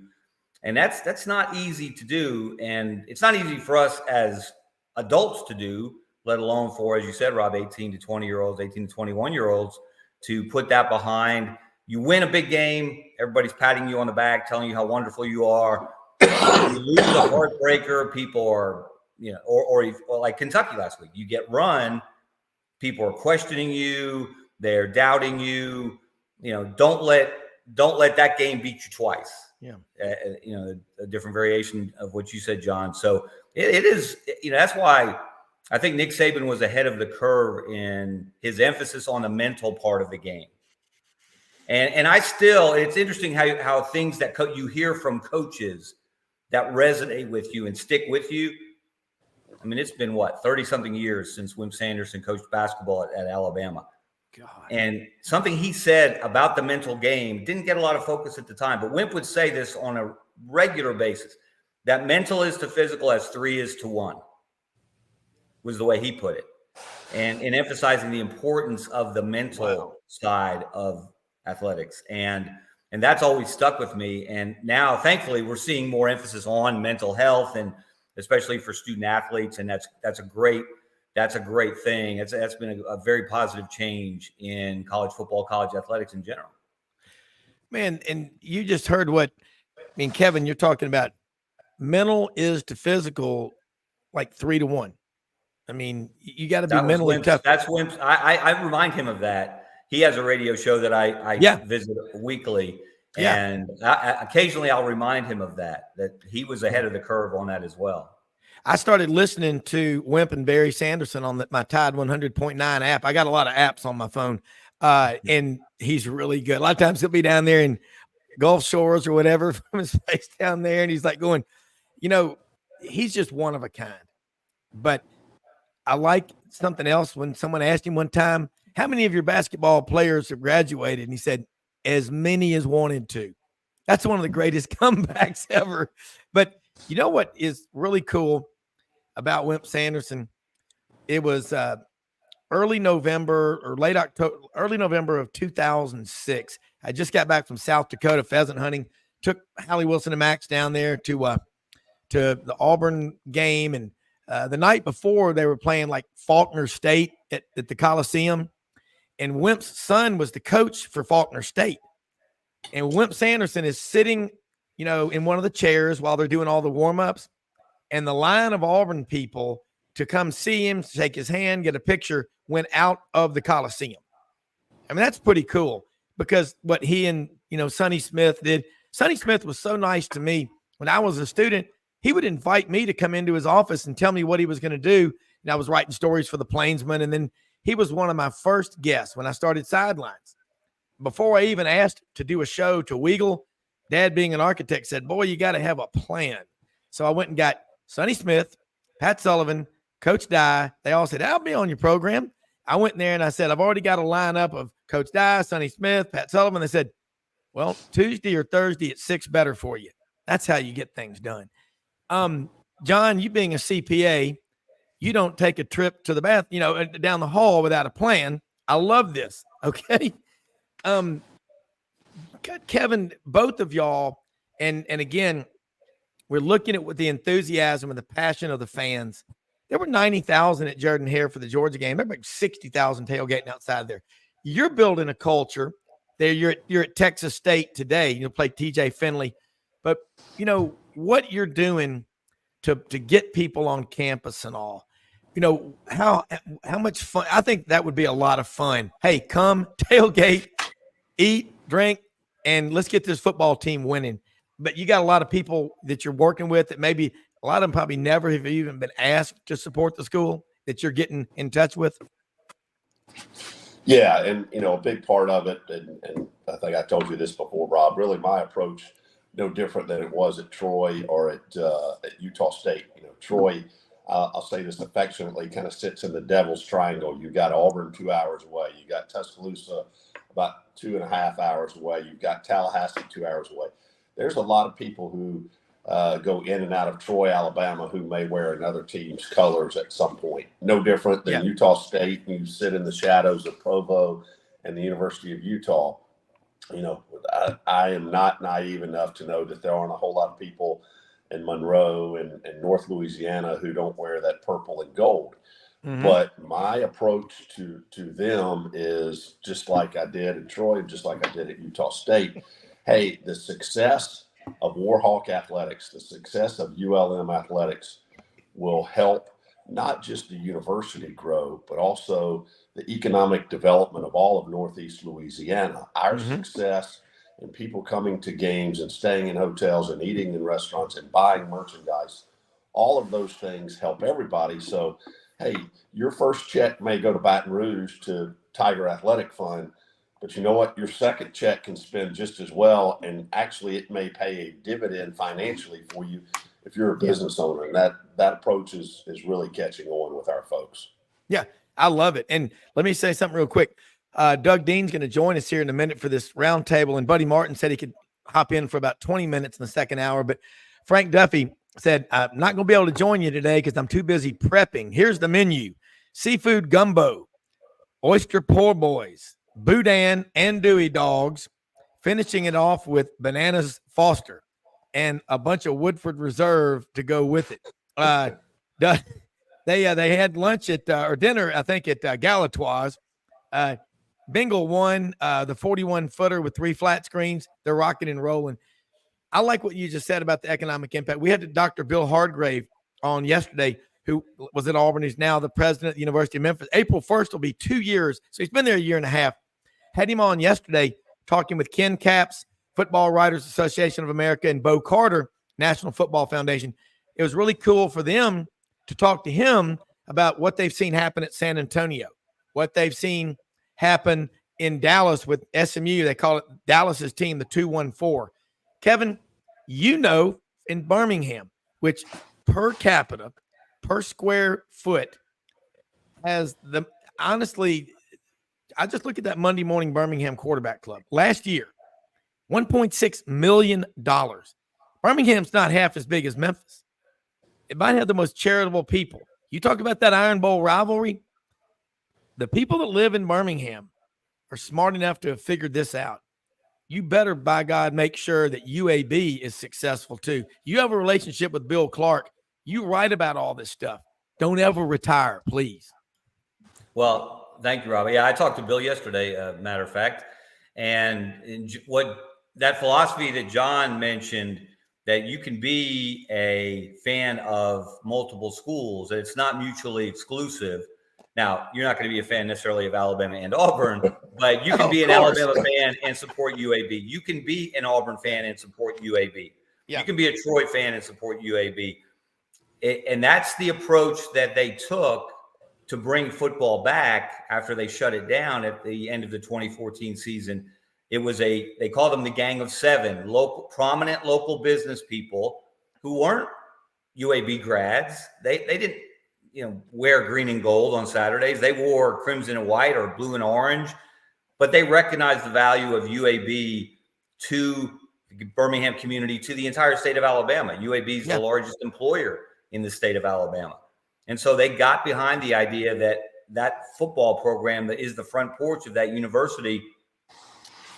And that's not easy to do. And it's not easy for us as adults to do, let alone for, as you said, Rob, 18 to 20-year-olds, 18 to 21-year-olds, to put that behind. You win a big game, everybody's patting you on the back, telling you how wonderful you are. You lose a heartbreaker, people are, or like Kentucky last week, you get run, people are questioning you, they're doubting you. Don't let that game beat you twice. Yeah. A different variation of what you said, John. So it is, that's why I think Nick Saban was ahead of the curve in his emphasis on the mental part of the game. And it's interesting how things that you hear from coaches that resonate with you and stick with you. I mean, it's been 30-something years since Wimp Sanderson coached basketball at Alabama. God. And something he said about the mental game didn't get a lot of focus at the time, but Wimp would say this on a regular basis, that mental is to physical as 3 is to 1, was the way he put it. And in emphasizing the importance of the mental side of athletics. And that's always stuck with me. And now, thankfully, we're seeing more emphasis on mental health, and especially for student athletes. And that's a great thing. That's been a very positive change in college football, college athletics in general. Man, and you just heard Kevin, you're talking about mental is to physical like 3 to 1. I mean, you got to be mentally tough. That's Wimp. I remind him of that. He has a radio show that I visit weekly. And occasionally I'll remind him of that he was ahead of the curve on that as well. I started listening to Wimp and Barry Sanderson on my Tide 100.9 app. I got a lot of apps on my phone, and he's really good. A lot of times he'll be down there in Gulf Shores or whatever from his place down there, and he's like going, he's just one of a kind. But I like something else when someone asked him one time, how many of your basketball players have graduated? And he said, as many as wanted to. That's one of the greatest comebacks ever. But you know what is really cool about Wimp Sanderson? It was early November of 2006. I just got back from South Dakota pheasant hunting, took Hallie Wilson and Max down there to the Auburn game. And the night before they were playing like Faulkner State at the Coliseum. And Wimp's son was the coach for Faulkner State. And Wimp Sanderson is sitting, in one of the chairs while they're doing all the warm-ups. And the line of Auburn people to come see him, shake his hand, get a picture, went out of the Coliseum. I mean, that's pretty cool because what he and, Sonny Smith did. Sonny Smith was so nice to me. When I was a student, he would invite me to come into his office and tell me what he was going to do. And I was writing stories for the Plainsman. And then he was one of my first guests when I started Sidelines. Before I even asked to do a show to Weagle, Dad, being an architect, said, boy, you got to have a plan. So I went and got Sonny Smith, Pat Sullivan, Coach Dye. They all said, I'll be on your program. I went in there and I said, I've already got a lineup of Coach Dye, Sonny Smith, Pat Sullivan. They said, well, Tuesday or Thursday at 6 better for you. That's how you get things done. John, you being a CPA, you don't take a trip to the bath, down the hall without a plan. I love this. Okay. Kevin, both of y'all, and again, we're looking at with the enthusiasm and the passion of the fans. There were 90,000 at Jordan-Hare for the Georgia game. There were like 60,000 tailgating outside there. You're building a culture there. You're at Texas State today. You'll play TJ Finley, but what you're doing to get people on campus and all. How much fun. I think that would be a lot of fun. Hey, come tailgate, eat, drink, and let's get this football team winning. But you got a lot of people that you're working with that maybe a lot of them probably never have even been asked to support the school that you're getting in touch with. Yeah. And, a big part of it, and I think I told you this before, Rob, really my approach, no different than it was at Troy or at Utah State. Troy, I'll say this affectionately, kind of sits in the devil's triangle. You got Auburn 2 hours away. You got Tuscaloosa about 2.5 hours away. You've got Tallahassee 2 hours away. There's a lot of people who go in and out of Troy, Alabama, who may wear another team's colors at some point. No different than Utah State. You sit in the shadows of Provo and the University of Utah. I am not naive enough to know that there aren't a whole lot of people in Monroe and North Louisiana who don't wear that purple and gold. Mm-hmm. But my approach to them is just like I did at Troy, just like I did at Utah State. Hey, the success of Warhawk athletics, the success of ULM athletics will help not just the university grow, but also the economic development of all of Northeast Louisiana. Our success and people coming to games and staying in hotels and eating in restaurants and buying merchandise, all of those things help everybody. So, hey, your first check may go to Baton Rouge to Tiger Athletic Fund, but you know what? Your second check can spend just as well, and actually it may pay a dividend financially for you if you're a business owner. And that approach is really catching on with our folks. Yeah, I love it. And let me say something real quick. Doug Dean's going to join us here in a minute for this roundtable, and Buddy Martin said he could hop in for about 20 minutes in the second hour. But Frank Duffy said, I'm not going to be able to join you today because I'm too busy prepping. Here's the menu: seafood gumbo, oyster po' boys, boudin and Dewey dogs, finishing it off with bananas Foster and a bunch of Woodford Reserve to go with it. They had lunch or dinner, I think, at Galatoire's. Bengal won the 41-footer with 3 flat screens. They're rocking and rolling. I like what you just said about the economic impact. We had Dr. Bill Hardgrave on yesterday, who was at Auburn. He's now the president of the University of Memphis. April 1st will be 2 years. So he's been there a year and a half. Had him on yesterday talking with Ken Capps, Football Writers Association of America, and Bo Carter, National Football Foundation. it was really cool for them to talk to him about what they've seen happen at San Antonio, what they've seen happen in Dallas with SMU. They call it Dallas's team, the 214. Kevin, in Birmingham, which per capita, per square foot, has honestly, I just look at that Monday Morning Birmingham Quarterback Club. Last year, $1.6 million. Birmingham's not half as big as Memphis. It might have the most charitable people. You talk about that Iron Bowl rivalry. The people that live in Birmingham are smart enough to have figured this out. You better, by God, make sure that UAB is successful too. You have a relationship with Bill Clark. You write about all this stuff. Don't ever retire, please. Well, thank you, Robbie. Yeah, I talked to Bill yesterday, matter of fact. And what that philosophy that John mentioned, that you can be a fan of multiple schools, that it's not mutually exclusive. Now, you're not going to be a fan necessarily of Alabama and Auburn, but you can be an Alabama fan and support UAB. You can be an Auburn fan and support UAB. Yeah. You can be a Troy fan and support UAB. And that's the approach that they took to bring football back after they shut it down at the end of the 2014 season. It was they called them the Gang of Seven, prominent local business people who weren't UAB grads. They didn't, wear green and gold on Saturdays. They wore crimson and white or blue and orange, but they recognized the value of UAB to the Birmingham community, to the entire state of Alabama. UAB is the largest employer in the state of Alabama. And so they got behind the idea that football program that is the front porch of that university.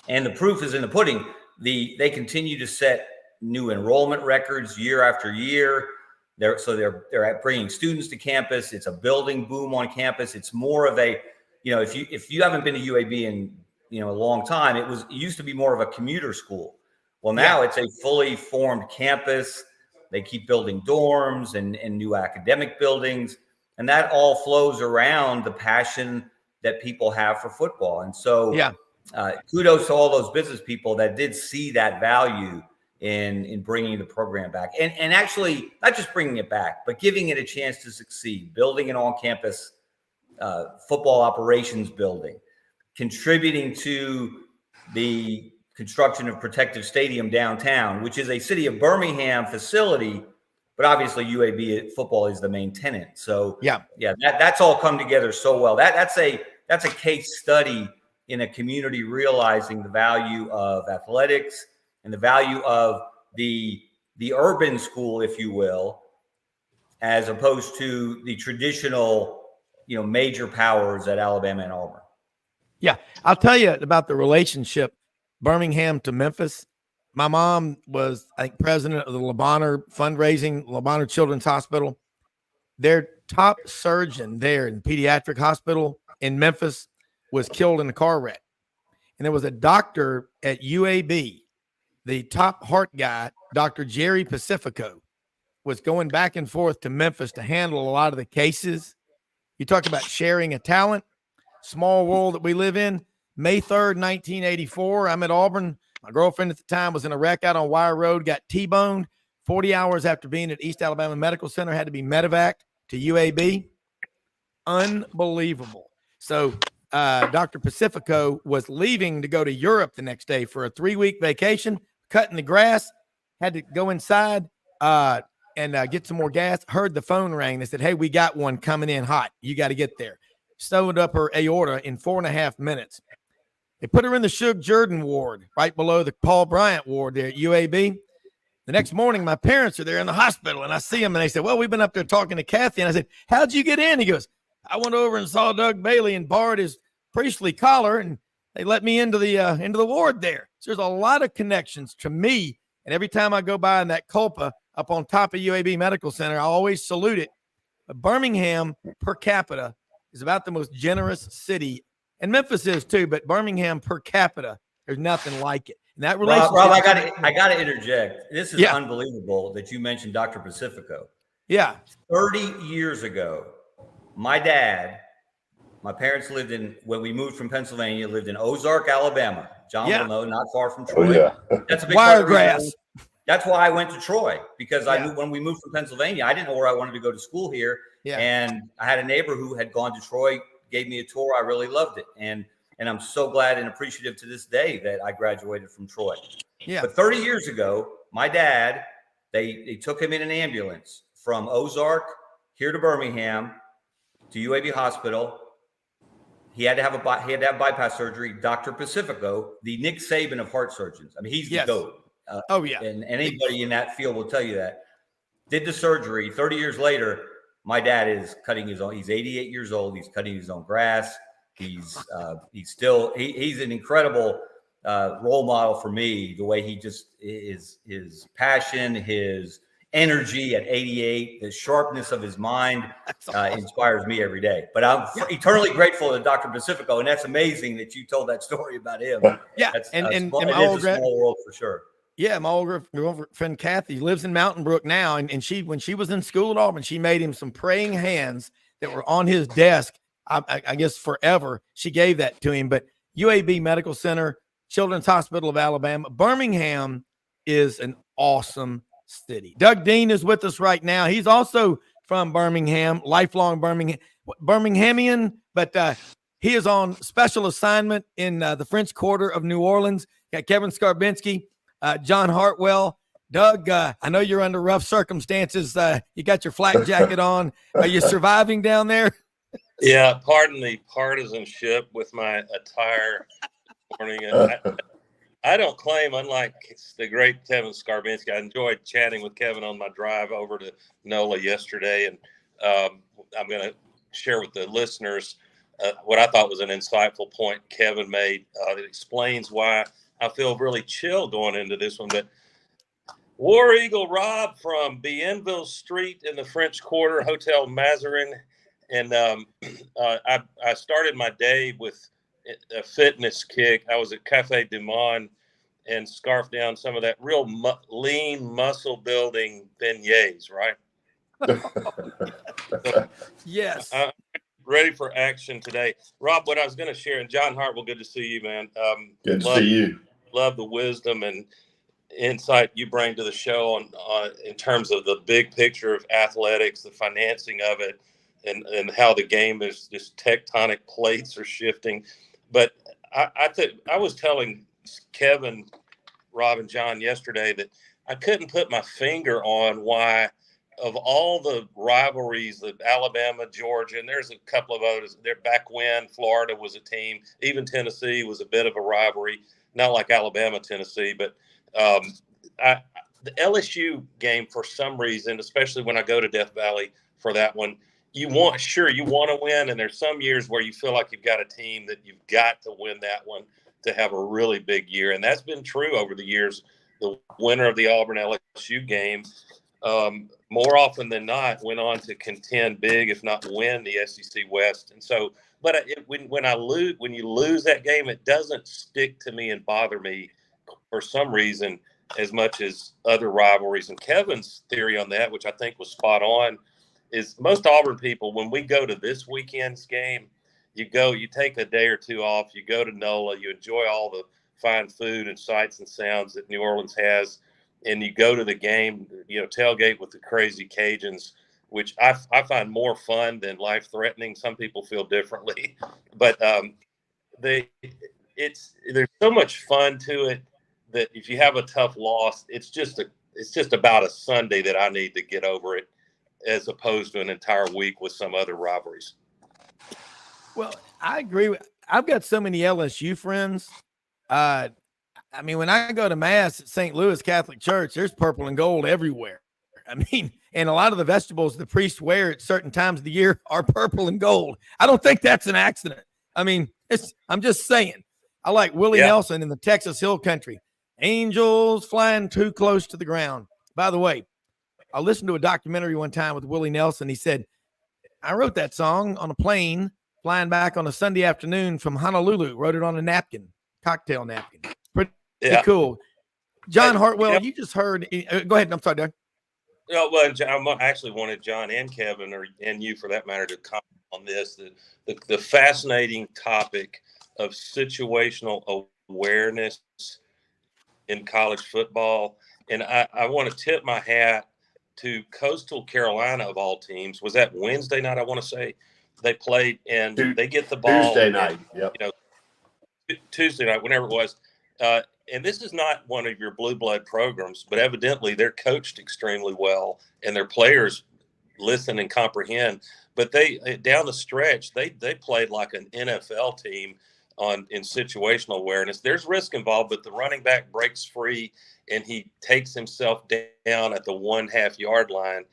And the proof is in the pudding. They continue to set new enrollment records year after year. They're bringing students to campus. It's a building boom on campus. It's more of a, if you haven't been to UAB in a long time, it used to be more of a commuter school. Well, now it's a fully formed campus. They keep building dorms and new academic buildings, and that all flows around the passion that people have for football. And so, kudos to all those business people that did see that value in bringing the program back, and actually not just bringing it back, but giving it a chance to succeed, building an on-campus football operations building, contributing to the construction of Protective Stadium downtown, which is a city of Birmingham facility, but obviously UAB football is the main tenant. So that's all come together so well. That's a case study in a community realizing the value of athletics and the value of the urban school, if you will, as opposed to the traditional, major powers at Alabama and Auburn. Yeah, I'll tell you about the relationship Birmingham to Memphis. My mom was, I think, president of the LeBonner fundraising, LeBonner Children's Hospital. Their top surgeon there in pediatric hospital in Memphis was killed in a car wreck. And there was a doctor at UAB, the top heart guy, Dr. Jerry Pacifico, was going back and forth to Memphis to handle a lot of the cases. You talk about sharing a talent, small world that we live in. May 3rd, 1984, I'm at Auburn. My girlfriend at the time was in a wreck out on Wire Road, got T-boned. 40 hours after being at East Alabama Medical Center, had to be medevac to UAB. Unbelievable. So Dr. Pacifico was leaving to go to Europe the next day for a 3-week vacation, cutting the grass, had to go inside and get some more gas. Heard the phone ring. They said, hey, we got one coming in hot. You got to get there. Sewed up her aorta in 4.5 minutes. They put her in the Shug Jordan ward, right below the Paul Bryant ward there at UAB. The next morning, my parents are there in the hospital, and I see them, and they said, well, we've been up there talking to Kathy. And I said, how'd you get in? He goes, I went over and saw Doug Bailey and borrowed his priestly collar, and they let me into the ward there. So there's a lot of connections to me, and every time I go by in that Culpa up on top of UAB Medical Center, I always salute it. But Birmingham, per capita, is about the most generous city, and Memphis is too, but Birmingham per capita, there's nothing like it. And that relationship. Rob, I got to interject. This is unbelievable that you mentioned Dr. Pacifico. Yeah. 30 years ago, my parents when we moved from Pennsylvania, lived in Ozark, Alabama. John will know, not far from Troy. Oh, yeah. That's a big Wiregrass. that's why I went to Troy, because I knew when we moved from Pennsylvania, I didn't know where I wanted to go to school here. Yeah. And I had a neighbor who had gone to Troy, gave me a tour. I really loved it. And I'm so glad and appreciative to this day that I graduated from Troy. Yeah. But 30 years ago, my dad, they took him in an ambulance from Ozark here to Birmingham to UAB Hospital. He had to have bypass surgery. Dr. Pacifico, the Nick Saban of heart surgeons. I mean, he's the GOAT. And anybody in that field will tell you that. Did the surgery. 30 years later, my dad is cutting his own. He's 88 years old. He's cutting his own grass. He's an incredible role model for me. The way he just is, his passion, his energy at 88, the sharpness of his mind inspires me every day. But I'm eternally grateful to Dr. Pacifico, and that's amazing that you told that story about him. Yeah, it is a small world for sure. Yeah, my old girlfriend Kathy lives in Mountain Brook now, and when she was in school at Auburn, she made him some praying hands that were on his desk. I guess forever. She gave that to him. But UAB Medical Center, Children's Hospital of Alabama, Birmingham is an awesome city. Doug Dean is with us right now. He's also from Birmingham, lifelong Birminghamian, but he is on special assignment in the French Quarter of New Orleans. Got Kevin Scarbinsky, John Hartwell. Doug, I know you're under rough circumstances. You got your flak jacket on. Are you surviving down there? Yeah, pardon the partisanship with my attire this morning. I don't claim, unlike the great Kevin Scarbinsky, I enjoyed chatting with Kevin on my drive over to NOLA yesterday, and I'm going to share with the listeners what I thought was an insightful point Kevin made that explains why I feel really chill going into this one. But War Eagle Rob from Bienville Street in the French Quarter, Hotel Mazarin. And I started my day with a fitness kick. I was at Cafe Du Monde and scarfed down some of that real lean muscle building beignets, right? Yes. Ready for action today. Rob, what I was going to share, and John Hartwell, good to see you, man. Good to see you. Love the wisdom and insight you bring to the show on in terms of the big picture of athletics, the financing of it, and how the game is just tectonic plates are shifting. But I think I was telling Kevin, Rob, and John yesterday that I couldn't put my finger on why, of all the rivalries that Alabama, Georgia, and there's a couple of others there back when Florida was a team, even Tennessee was a bit of a rivalry, not like Alabama, Tennessee, but the LSU game, for some reason, especially when I go to Death Valley for that one, you want to win. And there's some years where you feel like you've got a team that you've got to win that one to have a really big year. And that's been true over the years. The winner of the Auburn LSU game, more often than not, went on to contend big, if not win the SEC West. And so, but when you lose that game, it doesn't stick to me and bother me for some reason as much as other rivalries. And Kevin's theory on that, which I think was spot on, is most Auburn people, when we go to this weekend's game, you take a day or two off, you go to NOLA, you enjoy all the fine food and sights and sounds that New Orleans has, and you go to the game, tailgate with the crazy Cajuns, which I find more fun than life-threatening. Some people feel differently, but there's so much fun to it that if you have a tough loss, it's just about a Sunday that I need to get over it, as opposed to an entire week with some other rivalries. Well, I agree. I've got so many LSU friends. I mean, when I go to Mass at St. Louis Catholic Church, there's purple and gold everywhere. I mean, and a lot of the vegetables the priests wear at certain times of the year are purple and gold. I don't think that's an accident. I mean, I'm just saying. I like Willie Nelson in the Texas Hill Country. Angels flying too close to the ground. By the way, I listened to a documentary one time with Willie Nelson. He said, I wrote that song on a plane flying back on a Sunday afternoon from Honolulu. Wrote it on a napkin, cocktail napkin. Pretty cool. John Hartwell, you just heard. Go ahead. I'm sorry, Doug. No, well, I actually wanted John and Kevin, and you for that matter, to comment on this. The fascinating topic of situational awareness in college football And I want to tip my hat to Coastal Carolina, of all teams. Was that Wednesday night? I want to say they played, and they get the ball Tuesday night. Yep. Tuesday night, whenever it was. And this is not one of your blue blood programs, but evidently they're coached extremely well, and their players listen and comprehend. But they down the stretch, they played like an NFL team in situational awareness. There's risk involved, but the running back breaks free and he takes himself down at the 1.5 yard line,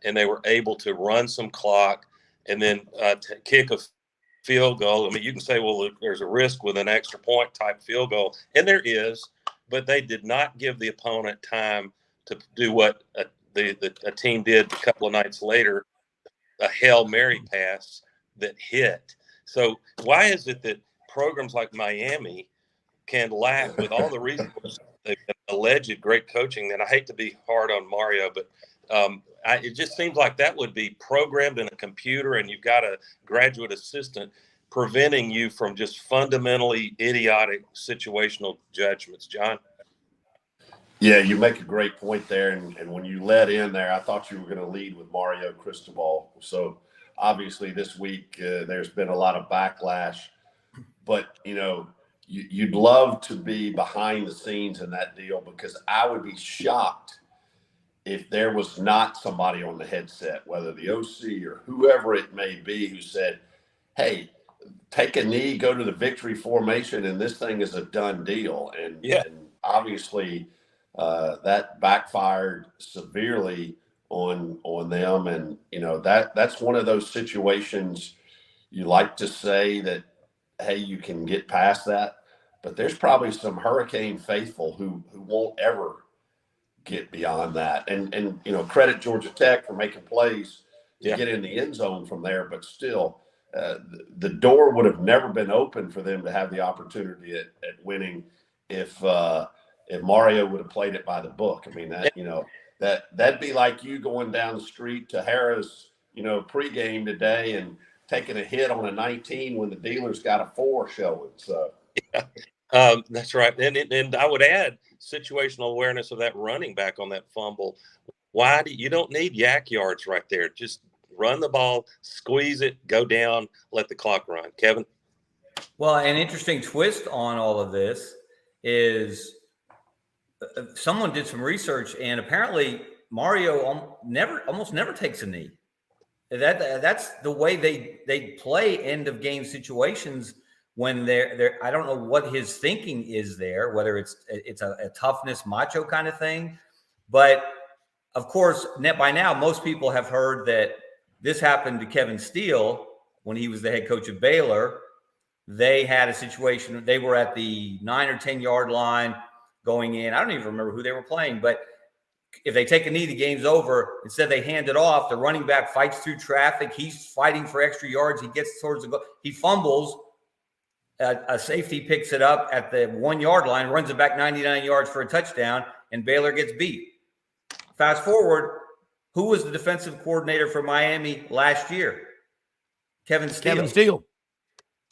and they were able to run some clock and then kick a field goal. I mean, you can say, well, there's a risk with an extra point type field goal, and there is, but they did not give the opponent time to do what a team did a couple of nights later, a Hail Mary pass that hit. So why is it that programs like Miami can lack with all the reasons they've alleged great coaching? And I hate to be hard on Mario, but it just seems like that would be programmed in a computer, and you've got a graduate assistant preventing you from just fundamentally idiotic situational judgments. John? Yeah, you make a great point there. And when you led in there, I thought you were going to lead with Mario Cristobal. So obviously this week there's been a lot of backlash, but, you'd love to be behind the scenes in that deal, because I would be shocked if there was not somebody on the headset, whether the OC or whoever it may be, who said, hey, take a knee, go to the victory formation, and this thing is a done deal. And obviously that backfired severely on them. And, that's one of those situations you like to say that, hey, you can get past that. But there's probably some Hurricane faithful who won't ever get beyond that. And credit Georgia Tech for making plays to get in the end zone from there. But still, the door would have never been open for them to have the opportunity at winning if Mario would have played it by the book. I mean, that'd be like you going down the street to Harrah's, pregame today and taking a hit on a 19 when the dealer's got a 4 showing. So that's right. And I would add situational awareness of that running back on that fumble. You don't need yak yards right there. Just run the ball, squeeze it, go down, let the clock run. Kevin? Well, an interesting twist on all of this is someone did some research, and apparently Mario almost never takes a knee. That's the way they play end of game situations when they're I don't know what his thinking is there, whether it's a toughness macho kind of thing, but of course by now most people have heard that this happened to Kevin Steele when he was the head coach of Baylor. They had a situation, they were at the 9 or 10 yard line going in. I don't even remember who they were playing, but if they take a knee, the game's over. Instead, they hand it off. The running back fights through traffic. He's fighting for extra yards. He gets towards the goal. He fumbles. A safety picks it up at the 1 yard line, runs it back 99 yards for a touchdown, and Baylor gets beat. Fast forward, who was the defensive coordinator for Miami last year? Kevin Steele.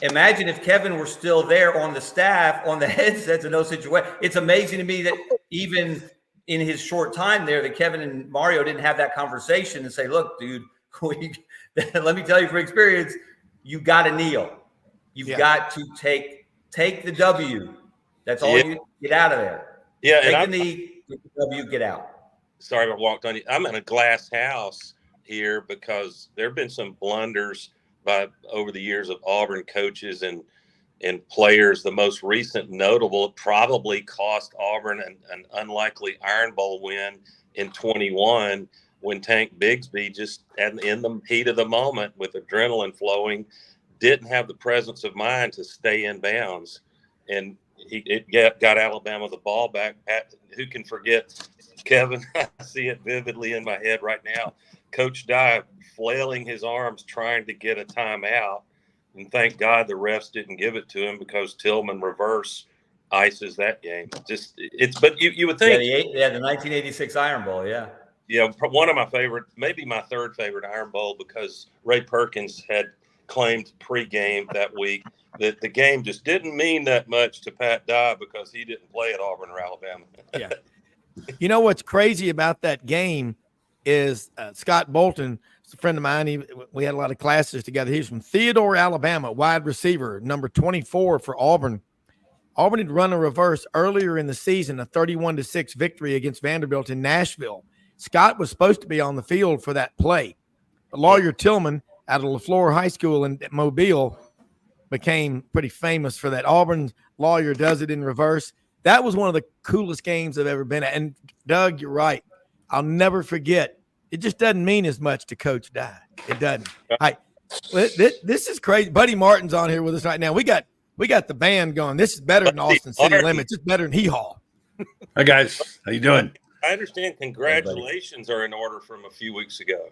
Imagine if Kevin were still there on the staff, on the headsets in those situations. It's amazing to me that even in his short time there, that Kevin and Mario didn't have that conversation and say, look, dude, let me tell you from experience, you got to kneel. You've got to take the W. That's all you get out of there. Yeah. Take the knee, get the W, get out. Sorry if I walked on you. I'm in a glass house here because there have been some blunders over the years of Auburn coaches and players. The most recent notable probably cost Auburn an unlikely Iron Bowl win in 21 when Tank Bigsby, just in the heat of the moment with adrenaline flowing, didn't have the presence of mind to stay in bounds. And it got Alabama the ball back. Who can forget, Kevin? I see it vividly in my head right now. Coach Dye flailing his arms trying to get a timeout. And thank God the refs didn't give it to him, because Tillman reverse ices that game. But you would think. Yeah, the 1986 Iron Bowl, yeah. Yeah, one of my favorite, maybe my third favorite Iron Bowl, because Ray Perkins had claimed pregame that week that the game just didn't mean that much to Pat Dye because he didn't play at Auburn or Alabama. Yeah. You know what's crazy about that game is Scott Bolton, a friend of mine. We had a lot of classes together. He's from Theodore, Alabama, wide receiver, number 24 for Auburn. Auburn had run a reverse earlier in the season, a 31-6 victory against Vanderbilt in Nashville. Scott was supposed to be on the field for that play. But Lawyer Tillman out of LaFleur High School in Mobile became pretty famous for that. Auburn Lawyer does it in reverse. That was one of the coolest games I've ever been at. And Doug, you're right. I'll never forget. It just doesn't mean as much to Coach Dye. It doesn't. This is crazy. Buddy Martin's on here with us right now. We got the band going. This is better than Austin City Limits. It's better than Hee Haw. Hi guys, how you doing? I understand congratulations are in order from a few weeks ago.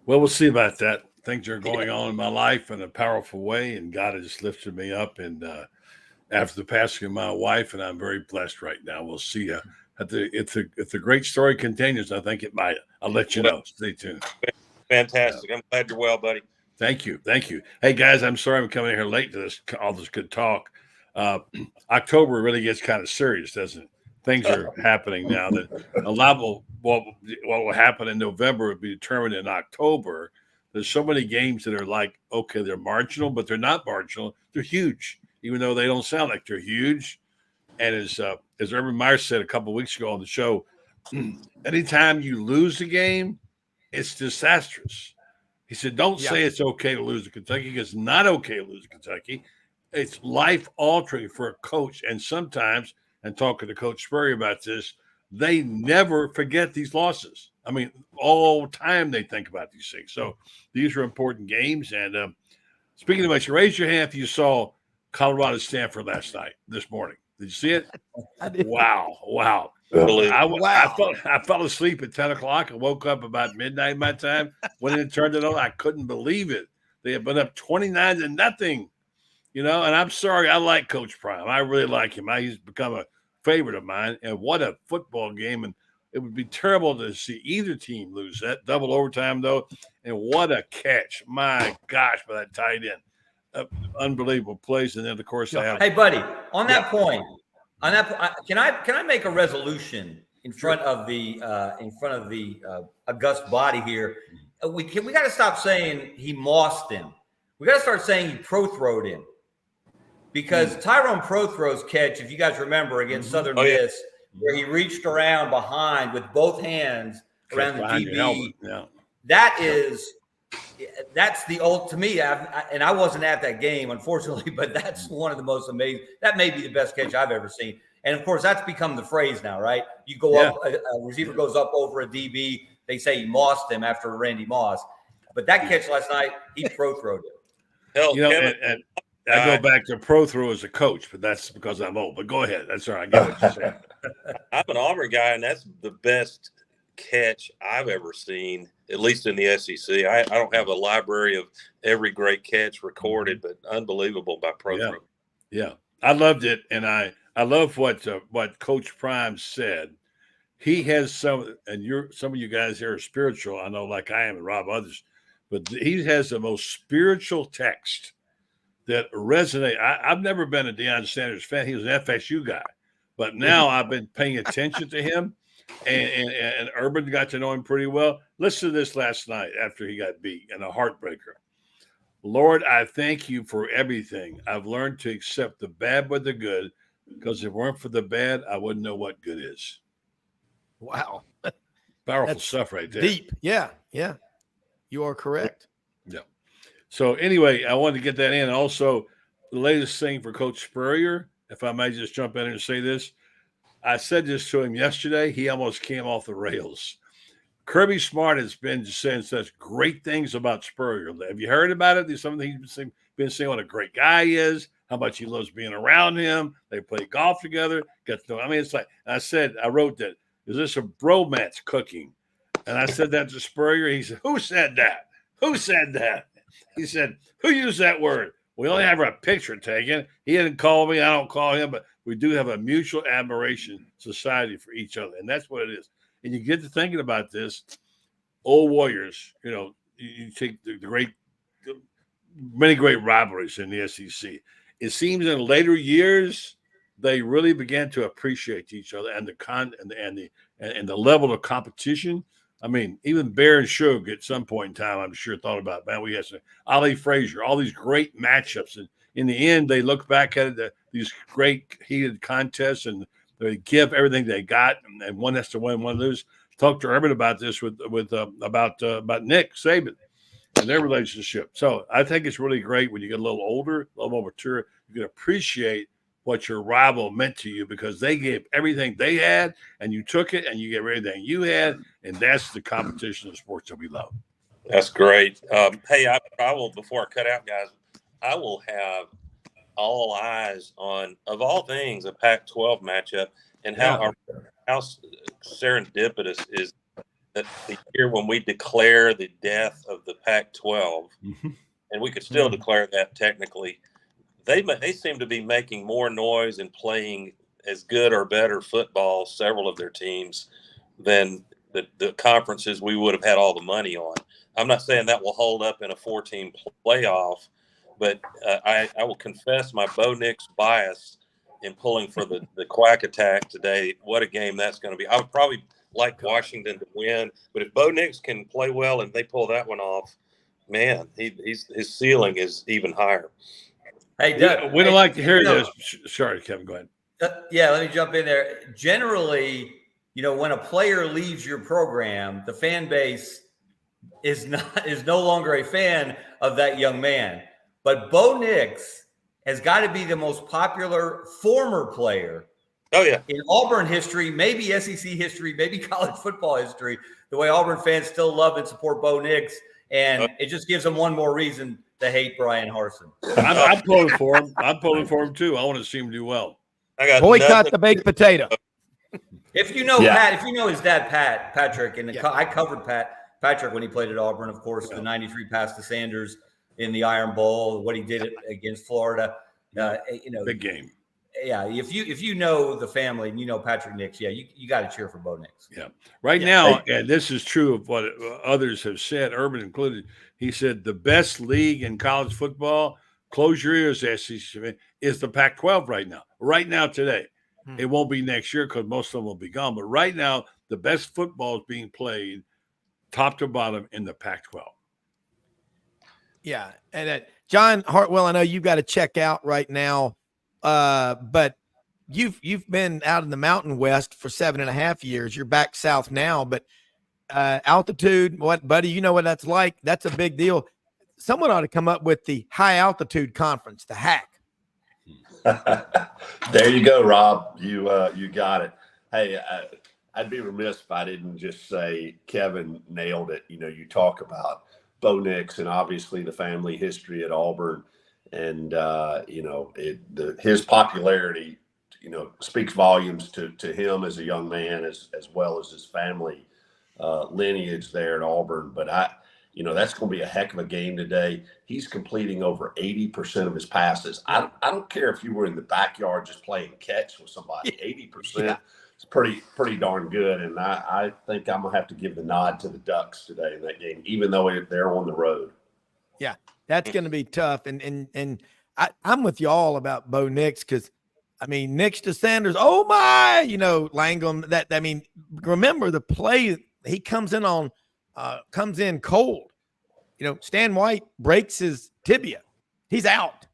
Well, we'll see about that. Things are going on in my life in a powerful way, and God has lifted me up. And after the passing of my wife, and I'm very blessed right now. We'll see. If the great story continues, I think it might. I'll let you know. Stay tuned. Fantastic. I'm glad you're well, buddy. Thank you. Hey guys, I'm sorry I'm coming here late to all this good talk. October really gets kind of serious, doesn't it? Things are happening now that a lot of what will happen in November will be determined in October. There's so many games that are like, okay, they're marginal, but they're not marginal. They're huge, even though they don't sound like they're huge. And as Urban Meyer said a couple of weeks ago on the show, anytime you lose a game, it's disastrous. He said, don't say it's okay to lose to Kentucky, because it's not okay to lose to Kentucky. It's life-altering for a coach. And sometimes, and talking to Coach Spurrier about this, they never forget these losses. I mean, all the time they think about these things. So these are important games. And speaking of which, raise your hand if you saw Colorado Stanford this morning. Did you see it? I did. Wow. I fell asleep at 10 o'clock and woke up about midnight my time. When it turned it on, I couldn't believe it. They had been up 29-0, and I'm sorry. I like Coach Prime. I really like him. He's become a favorite of mine. And what a football game. And it would be terrible to see either team lose that. Double overtime, though. And what a catch. My gosh, by that tight end. Unbelievable plays. And then, of course, I have. Hey, buddy, on that point, can I make a resolution in front of the august body here? We got to stop saying he mossed him. We got to start saying he pro-throwed him, because Tyrone Prothrow's catch, if you guys remember, against Southern Miss, where he reached around behind with both hands around the DB, that's the old, to me, and I wasn't at that game, unfortunately, but that's one of the most amazing. That may be the best catch I've ever seen. And of course, that's become the phrase now, right? You go up, a receiver goes up over a DB, they say he mossed him after Randy Moss. But that catch last night, he pro-throwed it. And I go back to pro-throw as a coach, but that's because I'm old. But go ahead. That's all right. I get what you're saying. I'm an Auburn guy, and that's the best catch I've ever seen, at least in the SEC. I don't have a library of every great catch recorded, but unbelievable by pro-throw. Yeah, I loved it, and I love what Coach Prime said. He has some of you guys here are spiritual, I know, like I am, and Rob, others, but he has the most spiritual text that resonate. I've never been a Deion Sanders fan. He was an FSU guy, but now I've been paying attention to him, and Urban got to know him pretty well. Listen to this last night after he got beat in a heartbreaker. Lord, I thank you for everything. I've learned to accept the bad with the good, because if it weren't for the bad, I wouldn't know what good is. Wow. Powerful stuff right there. Deep. Yeah. You are correct. Yeah. So anyway, I wanted to get that in. Also, the latest thing for Coach Spurrier, if I may just jump in and say this. I said this to him yesterday. He almost came off the rails. Kirby Smart has been saying such great things about Spurrier. Have you heard about it? There's something he's been saying what a great guy he is, how much he loves being around him. They play golf together. It's like, I wrote that. Is this a bromance cooking? And I said that to Spurrier. He said, who said that? Who said that? He said, who used that word? We only have a picture taken. He didn't call me. I don't call him, but we do have a mutual admiration society for each other. And that's what it is. And you get to thinking about this, old Warriors, you take many great rivalries in the SEC. It seems in later years, they really began to appreciate each other and the level of competition. I mean, even Bear and Shug at some point in time, I'm sure, thought about, man, we had some Ali Frazier, all these great matchups. And in the end, they look back at it, these great heated contests, and they give everything they got, and one has to win, one lose. Talked to Urban about this about Nick Saban and their relationship. So I think it's really great when you get a little older, a little more mature, you can appreciate what your rival meant to you because they gave everything they had and you took it and you gave everything you had. And that's the competition of sports that we love. That's great. Hey, I will, before I cut out, guys, I will have all eyes on, of all things, a Pac-12 matchup and how serendipitous is that the year when we declare the death of the Pac-12, and we could still declare that technically, they seem to be making more noise and playing as good or better football, several of their teams, than the conferences we would have had all the money on. I'm not saying that will hold up in a 14 playoff, but I will confess my Bo Nix bias in pulling for the Quack Attack today. What a game that's going to be. I would probably like Washington to win, but if Bo Nix can play well and they pull that one off, man, his ceiling is even higher. Hey, Doug, we don't like to hear this. Sorry, Kevin, go ahead. Yeah, let me jump in there. Generally, when a player leaves your program, the fan base is no longer a fan of that young man. But Bo Nix has got to be the most popular former player. Oh, yeah. In Auburn history, maybe SEC history, maybe college football history, the way Auburn fans still love and support Bo Nix. And it just gives them one more reason to hate Brian Harsin. I'm pulling for him. I'm pulling for him, too. I want to see him do well. Boycott the baked potato. If you know Pat, if you know his dad, Patrick, and I covered Patrick when he played at Auburn, of course, the 93 pass to Sanders in the Iron Bowl, what he did against Florida. Big game. Yeah, if you know the family and you know Patrick Nix, you got to cheer for Bo Nix. Yeah. Right now, and this is true of what others have said, Urban included, he said the best league in college football, close your ears, SEC, is the Pac-12 right now. Right now, today. It won't be next year because most of them will be gone. But right now, the best football is being played top to bottom in the Pac-12. Yeah. And John Hartwell, I know you've got to check out right now. But you've been out in the Mountain West for 7.5 years. You're back south now, but altitude, what, buddy? You know what that's like? That's a big deal. Someone ought to come up with the high altitude conference, the HAC. There you go, Rob. You got it. Hey, I'd be remiss if I didn't just say Kevin nailed it. You talk about Bo Nix and obviously the family history at Auburn. And, his popularity, speaks volumes to him as a young man, as well as his family lineage there at Auburn. But that's going to be a heck of a game today. He's completing over 80% of his passes. I don't care if you were in the backyard just playing catch with somebody. 80% is pretty darn good. And I think I'm going to have to give the nod to the Ducks today in that game, even though they're on the road. Yeah. That's going to be tough. And I'm with you all about Bo Nix because, Nix to Sanders, oh my, Langham, remember the play he comes in cold. Stan White breaks his tibia. He's out.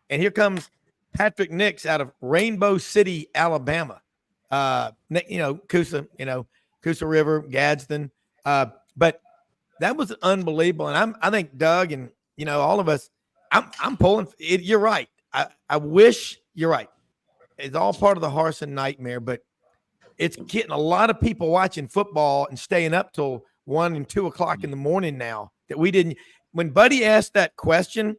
And here comes Patrick Nix out of Rainbow City, Alabama. Coosa River, Gadsden. But that was unbelievable. And I think Doug and, all of us, I'm pulling it. You're right. I wish you're right. It's all part of the Harsin nightmare, but it's getting a lot of people watching football and staying up till 1 and 2 o'clock in the morning now that we didn't. When Buddy asked that question,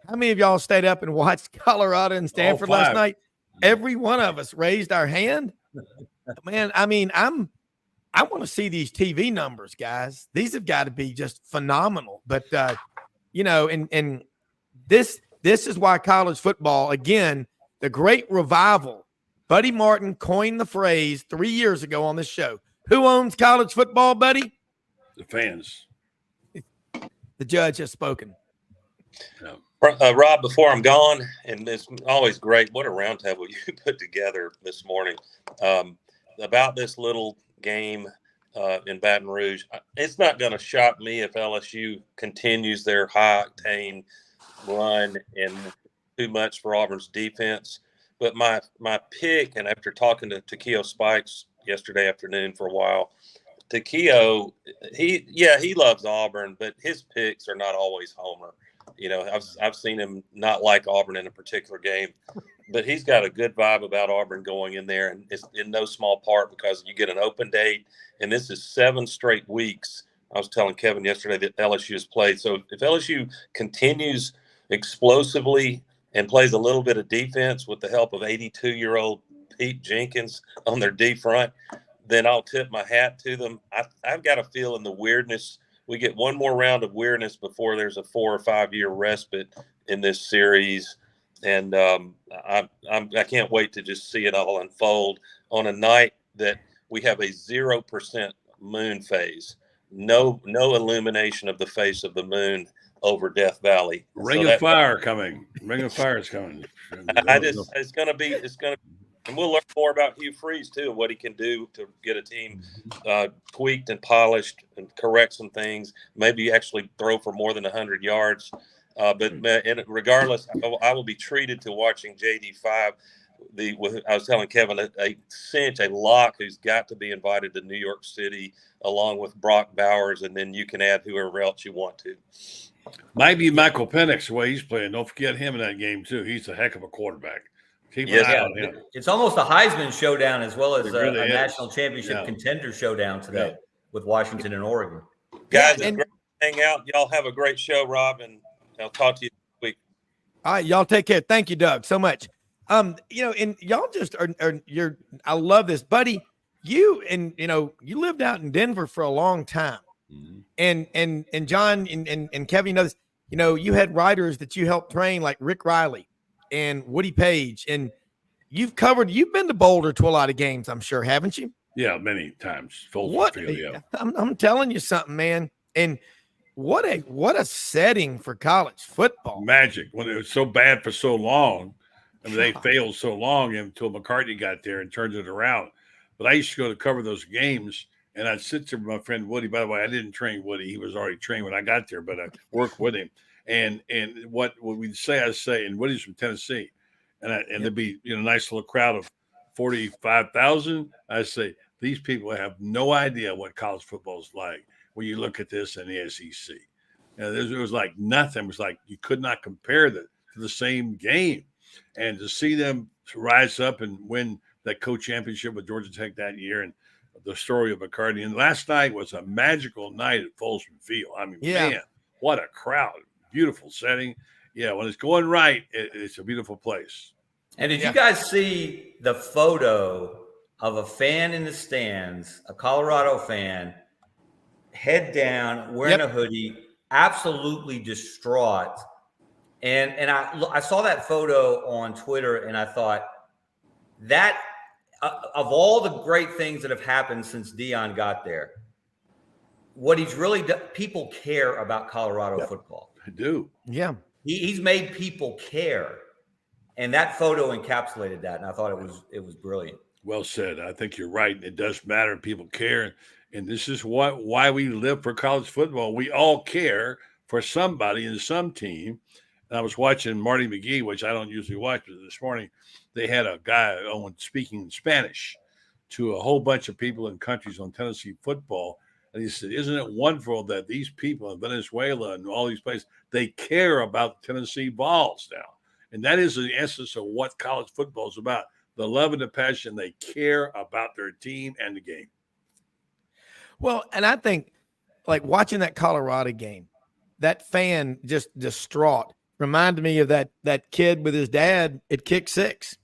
how many of y'all stayed up and watched Colorado and Stanford last night? Every one of us raised our hand. Man, I want to see these TV numbers, guys. These have got to be just phenomenal. But and this is why college football, again, the great revival. Buddy Martin coined the phrase 3 years ago on this show. Who owns college football, Buddy? The fans. The judge has spoken. Well, Rob, before I'm gone, and it's always great. What a roundtable you put together this morning about this little game in Baton Rouge. It's not going to shock me if LSU continues their high-octane run and too much for Auburn's defense. But my pick, and after talking to Takeo Spikes yesterday afternoon for a while, Takeo, he loves Auburn, but his picks are not always homer. You know, I've seen him not like Auburn in a particular game, but he's got a good vibe about Auburn going in there, and it's in no small part because you get an open date, and this is 7 straight weeks. I was telling Kevin yesterday that LSU has played. So if LSU continues explosively and plays a little bit of defense with the help of 82-year-old Pete Jenkins on their D front, then I'll tip my hat to them. I've got a feeling the weirdness. We get one more round of weirdness before there's a 4 or 5 year respite in this series. And I can't wait to just see it all unfold on a night that we have a 0% moon phase. No illumination of the face of the moon over Death Valley. Ring of Fire coming. Ring of Fire is coming. It's going to, and we'll learn more about Hugh Freeze too, and what he can do to get a team tweaked and polished and correct some things. Maybe actually throw for more than 100 yards. But regardless, I will be treated to watching JD5. I was telling Kevin a lock who's got to be invited to New York City along with Brock Bowers, and then you can add whoever else you want to. Might be Michael Penix the way he's playing. Don't forget him in that game too. He's a heck of a quarterback. Keep an eye on him. It's almost a Heisman showdown as well as a national championship contender showdown today with Washington and Oregon. Guys, it's great to hang out. Y'all have a great show, Rob, and I'll talk to you next week. All right, y'all take care. Thank you, Doug, so much. And y'all just I love this, buddy. You lived out in Denver for a long time. Mm-hmm. And John and Kevin, you know this, you had writers that you helped train like Rick Riley and Woody Page, and you've been to Boulder to a lot of games, I'm sure, haven't you? Yeah, many times. I'm telling you something, man. And what a setting for college football. Magic. When it was so bad for so long, they failed so long until McCartney got there and turned it around. But I used to go to cover those games, and I'd sit there with my friend Woody. By the way, I didn't train Woody. He was already trained when I got there, but I worked with him. And what we'd say, and Woody's from Tennessee, and there'd be a nice little crowd of 45,000. I say these people have no idea what college football is like when you look at this in the SEC. It was like nothing. It was like you could not compare to the same game. And to see them rise up and win that co-championship with Georgia Tech that year, and the story of McCartney. And last night was a magical night at Folsom Field. I mean, man, what a crowd. Beautiful setting. Yeah, when it's going right, it's a beautiful place. And did you guys see the photo of a fan in the stands, a Colorado fan, head down, wearing a hoodie, absolutely distraught? And I saw that photo on Twitter, and I thought that of all the great things that have happened since Deion got there, what he's really done, people care about Colorado football. I do. Yeah. He's made people care. And that photo encapsulated that. And I thought it was brilliant. Well said. I think you're right. It does matter. People care. And this is why we live for college football. We all care for somebody in some team. And I was watching Marty McGee, which I don't usually watch, but this morning they had a guy speaking in Spanish to a whole bunch of people in countries on Tennessee football. And he said, isn't it wonderful that these people in Venezuela and all these places, they care about Tennessee Vols now? And that is the essence of what college football is about. The love and the passion. They care about their team and the game. Well, and I think like watching that Colorado game, that fan just distraught reminded me of that kid with his dad at Kick Six,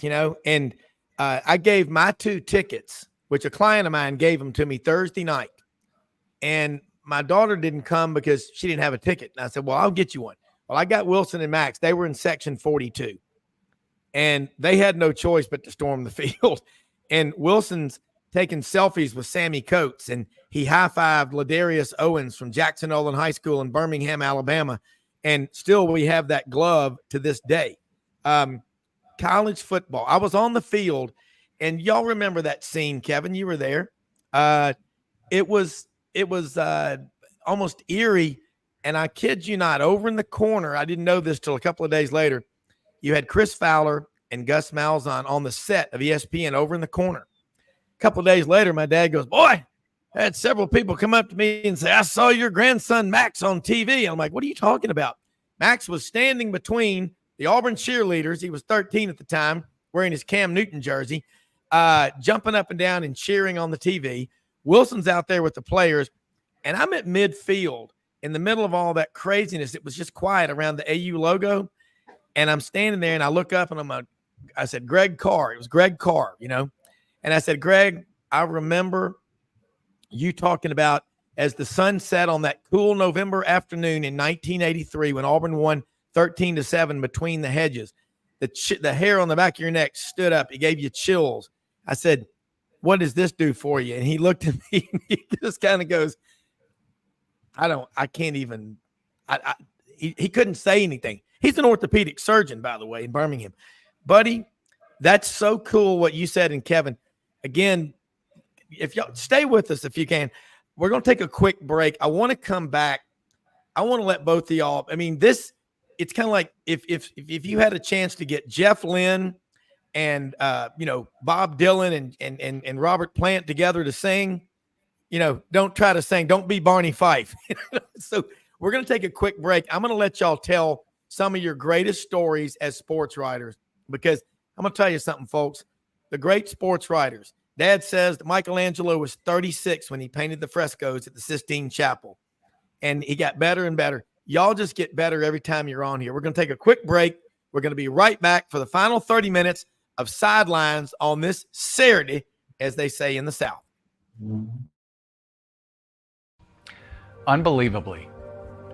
and I gave my 2 tickets, which a client of mine gave them to me Thursday night. And my daughter didn't come because she didn't have a ticket. And I said, well, I'll get you one. Well, I got Wilson and Max. They were in section 42. And they had no choice but to storm the field. And Wilson's taking selfies with Sammy Coates. And he high-fived Ladarius Owens from Jackson Olin High School in Birmingham, Alabama. And still we have that glove to this day. College football. I was on the field, and y'all remember that scene, Kevin. You were there. It was almost eerie. And I kid you not, over in the corner, I didn't know this till a couple of days later, you had Chris Fowler and Gus Malzahn on the set of ESPN over in the corner. A couple of days later, my dad goes, boy, I had several people come up to me and say, I saw your grandson Max on TV. I'm like, what are you talking about? Max was standing between the Auburn cheerleaders. He was 13 at the time, wearing his Cam Newton jersey, jumping up and down and cheering on the TV. Wilson's out there with the players, and I'm at midfield in the middle of all that craziness. It was just quiet around the AU logo, and I'm standing there, and I look up, and I said, Greg Carr. It was Greg Carr, you know. And I said, Greg, I remember you talking about as the sun set on that cool November afternoon in 1983 when Auburn won 13-7 between the hedges. The hair on the back of your neck stood up. It gave you chills. I said, what does this do for you? And he looked at me and he just kind of goes, he couldn't say anything. He's an orthopedic surgeon, by the way, in Birmingham. Buddy, that's so cool what you said. And Kevin, again, if y'all stay with us if you can. We're going to take a quick break. I want to come back. I want to let both of y'all, I mean, it's kind of like if you had a chance to get Jeff Lynne and Bob Dylan and Robert Plant together to sing, don't try to sing. Don't be Barney Fife. So we're going to take a quick break. I'm going to let y'all tell some of your greatest stories as sports writers, because I'm going to tell you something, folks. The great sports writers. Dad says that Michelangelo was 36 when he painted the frescoes at the Sistine Chapel, and he got better and better. Y'all just get better every time you're on here. We're going to take a quick break. We're going to be right back for the final 30 minutes of Sidelines on this Saturday, as they say in the South. Unbelievably,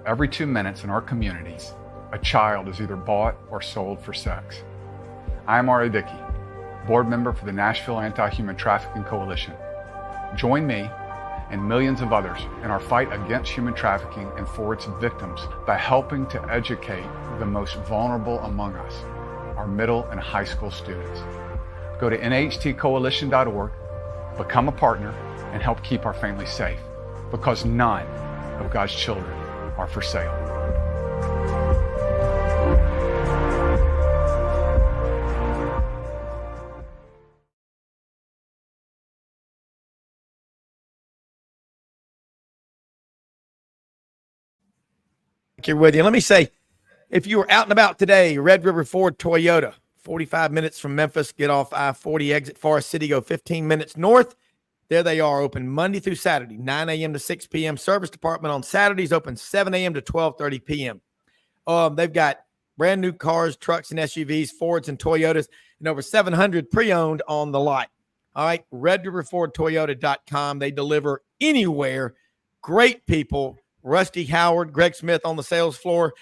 every 2 minutes in our communities, a child is either bought or sold for sex. I am R.A. Dickey, board member for the Nashville Anti-Human Trafficking Coalition. Join me and millions of others in our fight against human trafficking and for its victims by helping to educate the most vulnerable among us, our middle and high school students. Go to nhtcoalition.org, become a partner, and help keep our families safe, because none of God's children are for sale. Here with you. Let me say, if you were out and about today, Red River Ford Toyota, 45 minutes from Memphis, get off I-40, exit Forest City, go 15 minutes north. There they are, open Monday through Saturday, 9 a.m. to 6 p.m. Service department on Saturdays, open 7 a.m. to 12:30 p.m. They've got brand new cars, trucks, and SUVs, Fords and Toyotas, and over 700 pre-owned on the lot. All right, RedRiverFordToyota.com. They deliver anywhere. Great people. Rusty Howard, Greg Smith on the sales floor,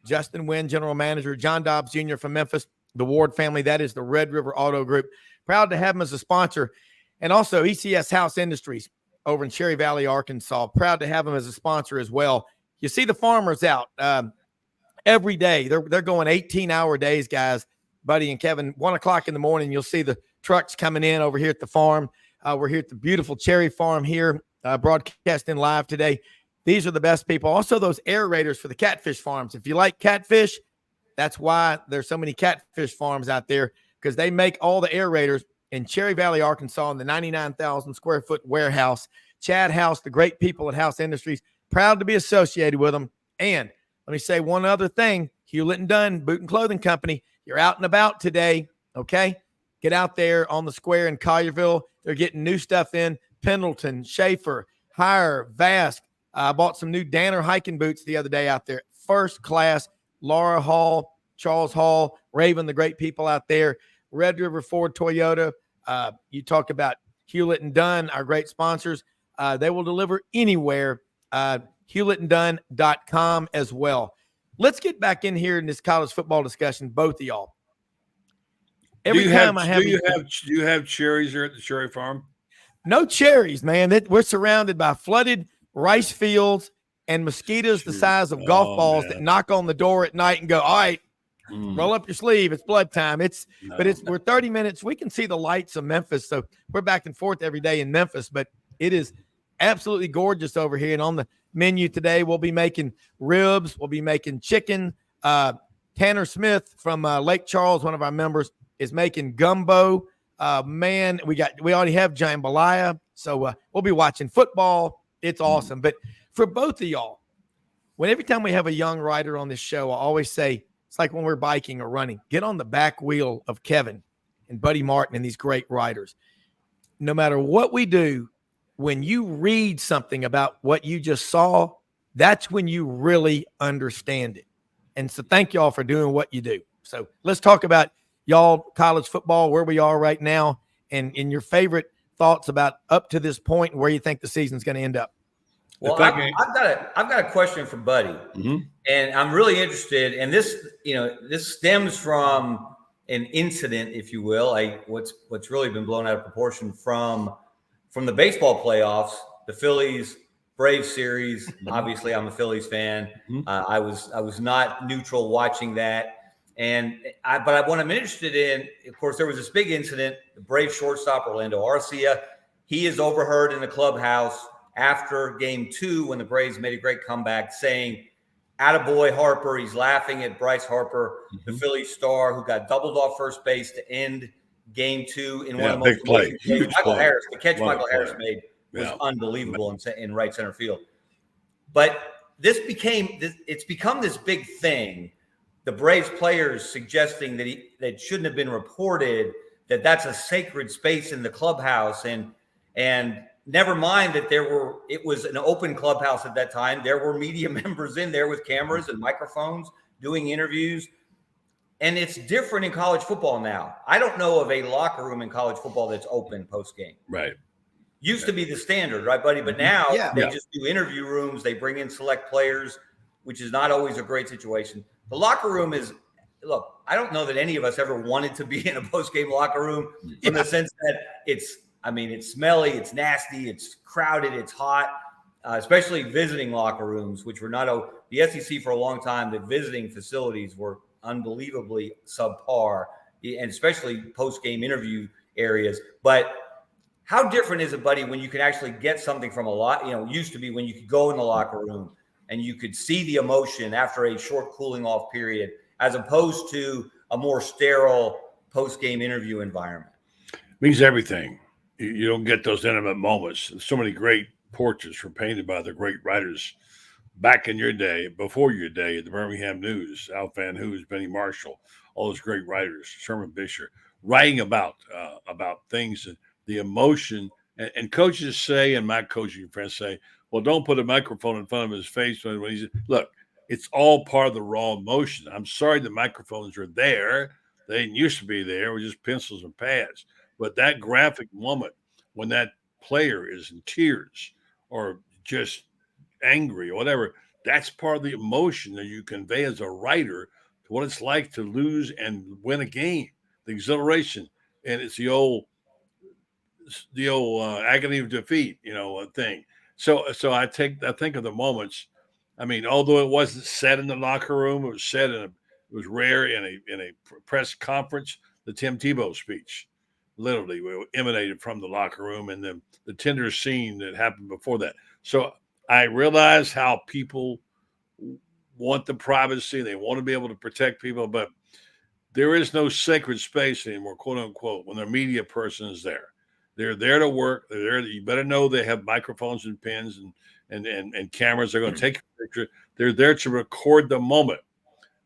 Justin Wynn, general manager, John Dobbs Jr. from Memphis, the Ward family. That is the Red River Auto Group. Proud to have them as a sponsor. And also ECS House Industries over in Cherry Valley, Arkansas. Proud to have them as a sponsor as well. You see the farmers out every day. They're going 18-hour days, guys. Buddy and Kevin, 1 o'clock in the morning, you'll see the trucks coming in over here at the farm. We're here at the beautiful Cherry Farm here. Broadcasting live today. These are the best people. Also, those aerators for the catfish farms. If you like catfish, that's why there's so many catfish farms out there, because they make all the aerators in Cherry Valley, Arkansas, in the 99,000 square foot warehouse. Chad House, the great people at House Industries, proud to be associated with them. And let me say one other thing. Hewlett and Dunn Boot and Clothing Company. You're out and about today, okay? Get out there on the square in Collierville. They're getting new stuff in. Pendleton, Schaefer, Hire, Vask. I bought some new Danner hiking boots the other day out there. First class. Laura Hall, Charles Hall, Raven, the great people out there. Red River Ford Toyota. You talk about Hewlett and Dunn, our great sponsors. They will deliver anywhere. HewlettandDunn.com as well. Let's get back in here in this college football discussion, both of y'all. Do you have cherries here at the Cherry Farm? No cherries, man. We're surrounded by flooded rice fields and mosquitoes the size of golf balls that knock on the door at night and go, all right, roll up your sleeve. It's blood time. We're 30 minutes. We can see the lights of Memphis. So we're back and forth every day in Memphis, but it is absolutely gorgeous over here. And on the menu today, we'll be making ribs. We'll be making chicken. Tanner Smith from Lake Charles, one of our members, is making gumbo. Man, we already have jambalaya. So we'll be watching football. It's awesome. But for both of y'all, every time we have a young rider on this show, I always say, it's like when we're biking or running, get on the back wheel of Kevin and Buddy Martin and these great riders. No matter what we do, when you read something about what you just saw, that's when you really understand it. And so thank y'all for doing what you do. So let's talk about y'all college football, where we are right now, and your favorite thoughts about up to this point and where you think the season's going to end up. Well, I've got a question for Buddy, and I'm really interested. And this stems from an incident, if you will, what's really been blown out of proportion from the baseball playoffs, the Phillies Braves series. Obviously, I'm a Phillies fan. I was not neutral watching that, but what I'm interested in, of course, there was this big incident. The Braves shortstop Orlando Arcia, he is overheard in the clubhouse after game 2 when the Braves made a great comeback saying, "Attaboy Harper." He's laughing at Bryce Harper, the Phillies star who got doubled off first base to end game 2 in one of the most play. Michael Harris, the catch Michael Harris made was unbelievable in right center field. But it's become this big thing. The Braves players suggesting that shouldn't have been reported, that's a sacred space in the clubhouse, and never mind that it was an open clubhouse at that time. There were media members in there with cameras and microphones doing interviews. And it's different in college football now. I don't know of a locker room in college football that's open post-game. Right. Used to be the standard, right, buddy? But now they just do interview rooms. They bring in select players, which is not always a great situation. The locker room is, look, I don't know that any of us ever wanted to be in a post-game locker room in the sense that it's smelly, it's nasty, it's crowded, it's hot, especially visiting locker rooms, which were not the SEC for a long time. The visiting facilities were unbelievably subpar, and especially post-game interview areas. But how different is it, buddy, when you can actually get something from used to be when you could go in the locker room and you could see the emotion after a short cooling off period, as opposed to a more sterile post-game interview environment? Means everything. You don't get those intimate moments. So many great portraits were painted by the great writers back in your day, before your day, at the Birmingham News, Al Van Hoos, Benny Marshall, all those great writers, Sherman Bisher, writing about things and the emotion. And coaches say, and my coaching friends say, well, don't put a microphone in front of his face when he's – look, it's all part of the raw emotion. I'm sorry the microphones are there. They didn't used to be there. It was just pencils and pads. But that graphic moment when that player is in tears or just angry or whatever, that's part of the emotion that you convey as a writer to what it's like to lose and win a game, the exhilaration. And it's the old agony of defeat, thing. So I think of the moments. I mean, although it wasn't said in the locker room, it was said it was rare in a press conference. The Tim Tebow speech literally emanated from the locker room, and the tender scene that happened before that. So I realize how people want the privacy. They want to be able to protect people, but there is no sacred space anymore, quote unquote, when the media person is there. They're there to work. They're there. You better know they have microphones and pens and cameras. They're going to take a picture. They're there to record the moment,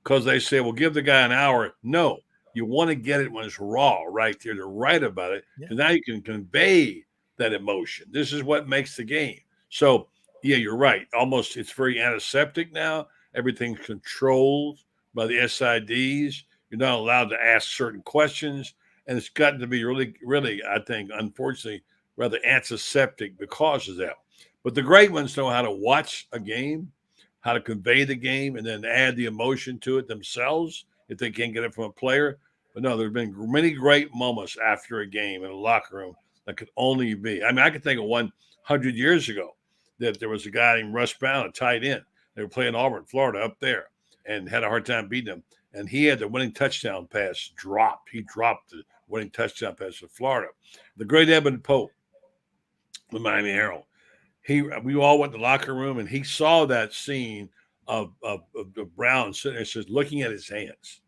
because they say, well, give the guy an hour. No, you want to get it when it's raw right there to write about it. And now you can convey that emotion. This is what makes the game. So, yeah, you're right. Almost it's very antiseptic now. Everything's controlled by the SIDs. You're not allowed to ask certain questions. And it's gotten to be really, really, I think, unfortunately, rather antiseptic because of that. But the great ones know how to watch a game, how to convey the game, and then add the emotion to it themselves if they can't get it from a player. But no, there have been many great moments after a game in a locker room that could only be. I mean, I can think of one 100 years ago. that there was a guy named Russ Browne, a tight end. They were playing Auburn, Florida, up there, and had a hard time beating them. And he had the winning touchdown pass dropped. He dropped the winning touchdown pass to Florida. The great Evan Pope, the Miami Herald. We all went to the locker room, and he saw that scene of Browne sitting there, just looking at his hands,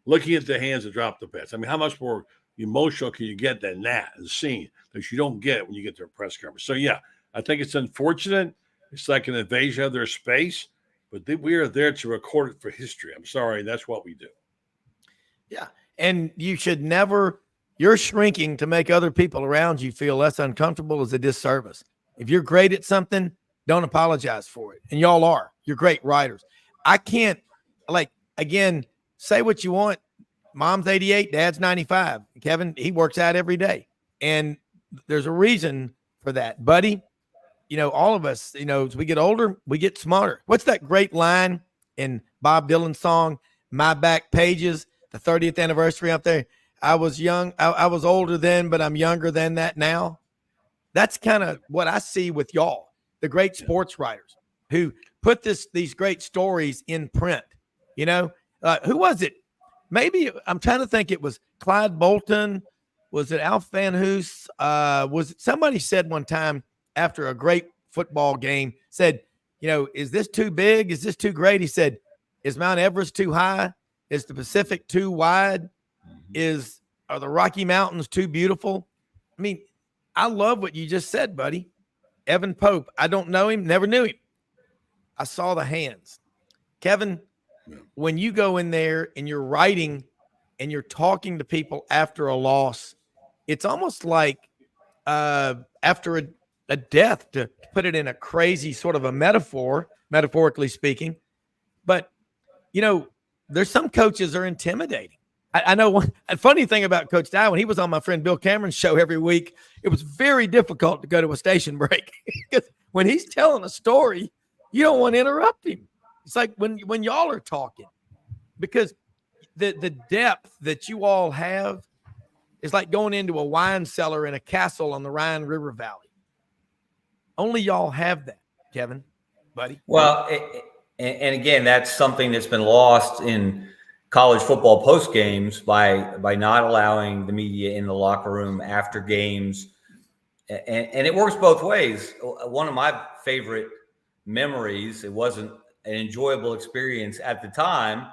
looking at the hands that dropped the pass. I mean, how much more emotional can you get than that and scene that you don't get when you get to a press conference? So, yeah, I think it's unfortunate. It's like an invasion of their space, but we are there to record it for history. I'm sorry, that's what we do. Yeah, and you should never – you're shrinking to make other people around you feel less uncomfortable is a disservice. If you're great at something, don't apologize for it. And y'all are. You're great writers. I can't, again, say what you want. Mom's 88, dad's 95. Kevin, he works out every day. And there's a reason for that. Buddy, all of us, as we get older, we get smarter. What's that great line in Bob Dylan's song, My Back Pages, the 30th anniversary up there? I was young. I was older then, but I'm younger than that now. That's kind of what I see with y'all, the great sports writers who put these great stories in print. Who was it? Maybe I'm trying to think. It was Clyde Bolton. Was it Alf Van Hoos? Was it somebody said one time after a great football game, said, is this too big? Is this too great? He said, is Mount Everest too high? Is the Pacific too wide? Are the Rocky Mountains too beautiful? I mean, I love what you just said, buddy. Evan Pope, I don't know him, never knew him. I saw the hands. Kevin, when you go in there and you're writing and you're talking to people after a loss, it's almost like after a death, to put it in a crazy sort of a metaphor, metaphorically speaking. But, there's some coaches are intimidating. I know a funny thing about Coach Dye, when he was on my friend Bill Cameron's show every week, it was very difficult to go to a station break because when he's telling a story, you don't want to interrupt him. It's like when y'all are talking, because the depth that you all have is like going into a wine cellar in a castle on the Rhine River Valley. Only y'all have that, Kevin, buddy. Well, and again, that's something that's been lost in college football post games by not allowing the media in the locker room after games. And it works both ways. One of my favorite memories, it wasn't an enjoyable experience at the time,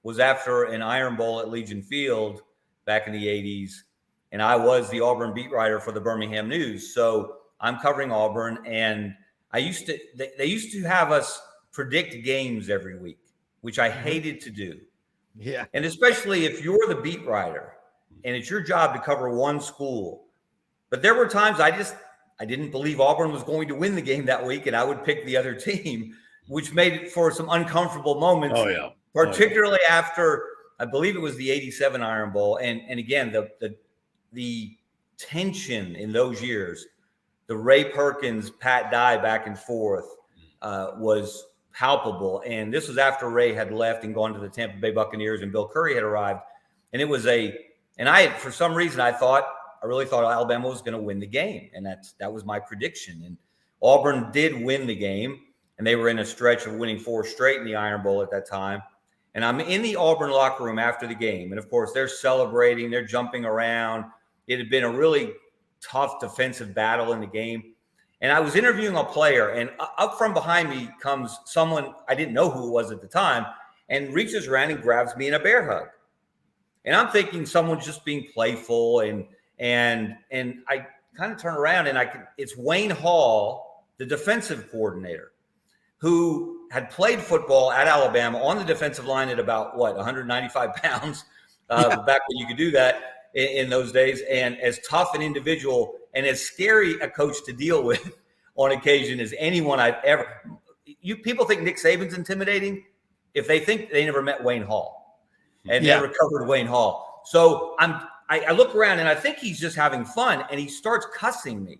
was after an Iron Bowl at Legion Field back in the 80s. And I was the Auburn beat writer for the Birmingham News. So I'm covering Auburn, and they used to have us predict games every week, which I hated to do. Yeah. And especially if you're the beat writer and it's your job to cover one school. But there were times I didn't believe Auburn was going to win the game that week, and I would pick the other team, which made it for some uncomfortable moments. Oh, yeah. Particularly after, I believe it was the 87 Iron Bowl. And again, the tension in those years, the Ray Perkins, Pat Dye back and forth was palpable. And this was after Ray had left and gone to the Tampa Bay Buccaneers and Bill Curry had arrived. And it was for some reason, I really thought Alabama was going to win the game. And that was my prediction. And Auburn did win the game, and they were in a stretch of winning 4 straight in the Iron Bowl at that time. And I'm in the Auburn locker room after the game. And of course, they're celebrating, they're jumping around. It had been a really tough defensive battle in the game. And I was interviewing a player, and up from behind me comes someone, I didn't know who it was at the time, and reaches around and grabs me in a bear hug. And I'm thinking someone's just being playful, and I kind of turn around, and it's Wayne Hall, the defensive coordinator, who had played football at Alabama on the defensive line at about 195 pounds, back when you could do that in those days, and as tough an individual and as scary a coach to deal with on occasion as anyone I've ever. People think Nick Saban's intimidating if they think they never met Wayne Hall and never covered Wayne Hall. So I look around and I think he's just having fun, and he starts cussing me.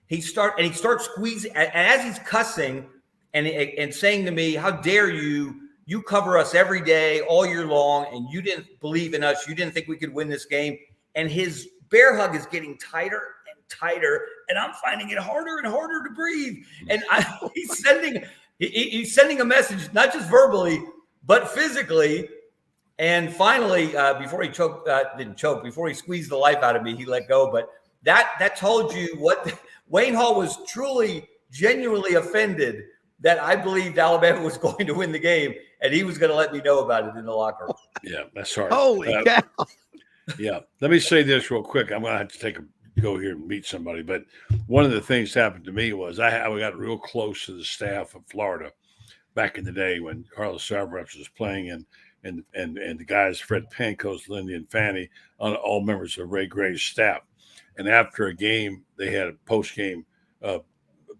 He starts squeezing, and as he's cussing and saying to me, "How dare you? You cover us every day, all year long, and you didn't believe in us. You didn't think we could win this game." And his bear hug is getting tighter and tighter, and I'm finding it harder and harder to breathe. And he's sending a message, not just verbally, but physically. And finally, before he before he squeezed the life out of me, he let go. But that told you what Wayne Hall was truly, genuinely offended that I believed Alabama was going to win the game, and he was going to let me know about it in the locker room. Yeah, that's hard. Holy cow. Yeah. Let me say this real quick. I'm going to have to go here and meet somebody. But one of the things that happened to me was I got real close to the staff of Florida back in the day when Carlos Cerberus was playing, and the guys, Fred Pankos, Lindy, and Fanny, all members of Ray Gray's staff. And after a game, they had post-game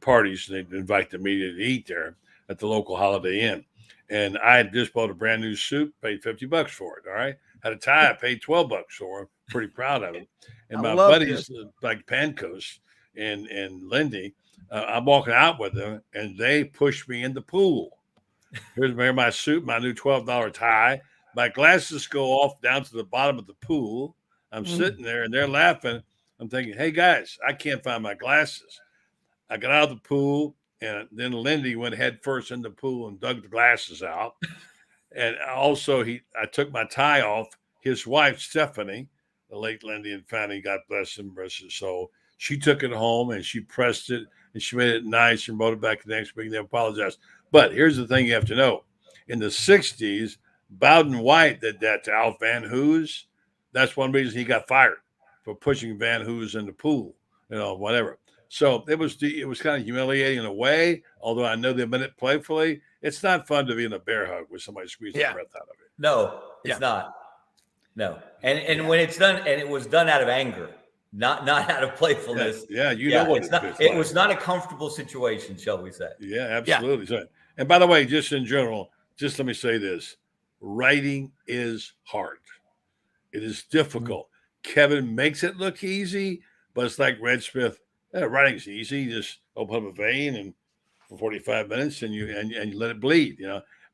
parties, and they'd invite the media to eat there at the local Holiday Inn. And I had just bought a brand new suit, paid $50 for it. All right. Had a tie, I paid $12 for it. Pretty proud of it. And my buddies like Pankos and Lindy, I'm walking out with them, and they pushed me in the pool. Here's my suit, my new $12 tie. My glasses go off down to the bottom of the pool. I'm sitting there, and they're laughing. I'm thinking, hey, guys, I can't find my glasses. I got out of the pool, and then Lindy went head first in the pool and dug the glasses out. And also, I took my tie off. His wife, Stephanie, the late Lindy and Fanny, God bless him, bless his soul, she took it home and she pressed it and she made it nice and brought it back the next week. They apologized. But here's the thing you have to know. In the 60s, Bowden White did that to Alf Van Hoos. That's one reason he got fired, for pushing Van Hoos in the pool, whatever. So it was kind of humiliating in a way, although I know they meant it playfully. It's not fun to be in a bear hug with somebody squeezing the breath out of it. No, it's not. No. And when it's done, and it was done out of anger, not out of playfulness. Yeah, know what it was not a comfortable situation, shall we say. Yeah, absolutely. Yeah. And by the way, just in general, just let me say this. Writing is hard. It is difficult. Kevin makes it look easy, but it's like Red Smith. Writing's easy. You just open up a vein and for 45 minutes and you let it bleed.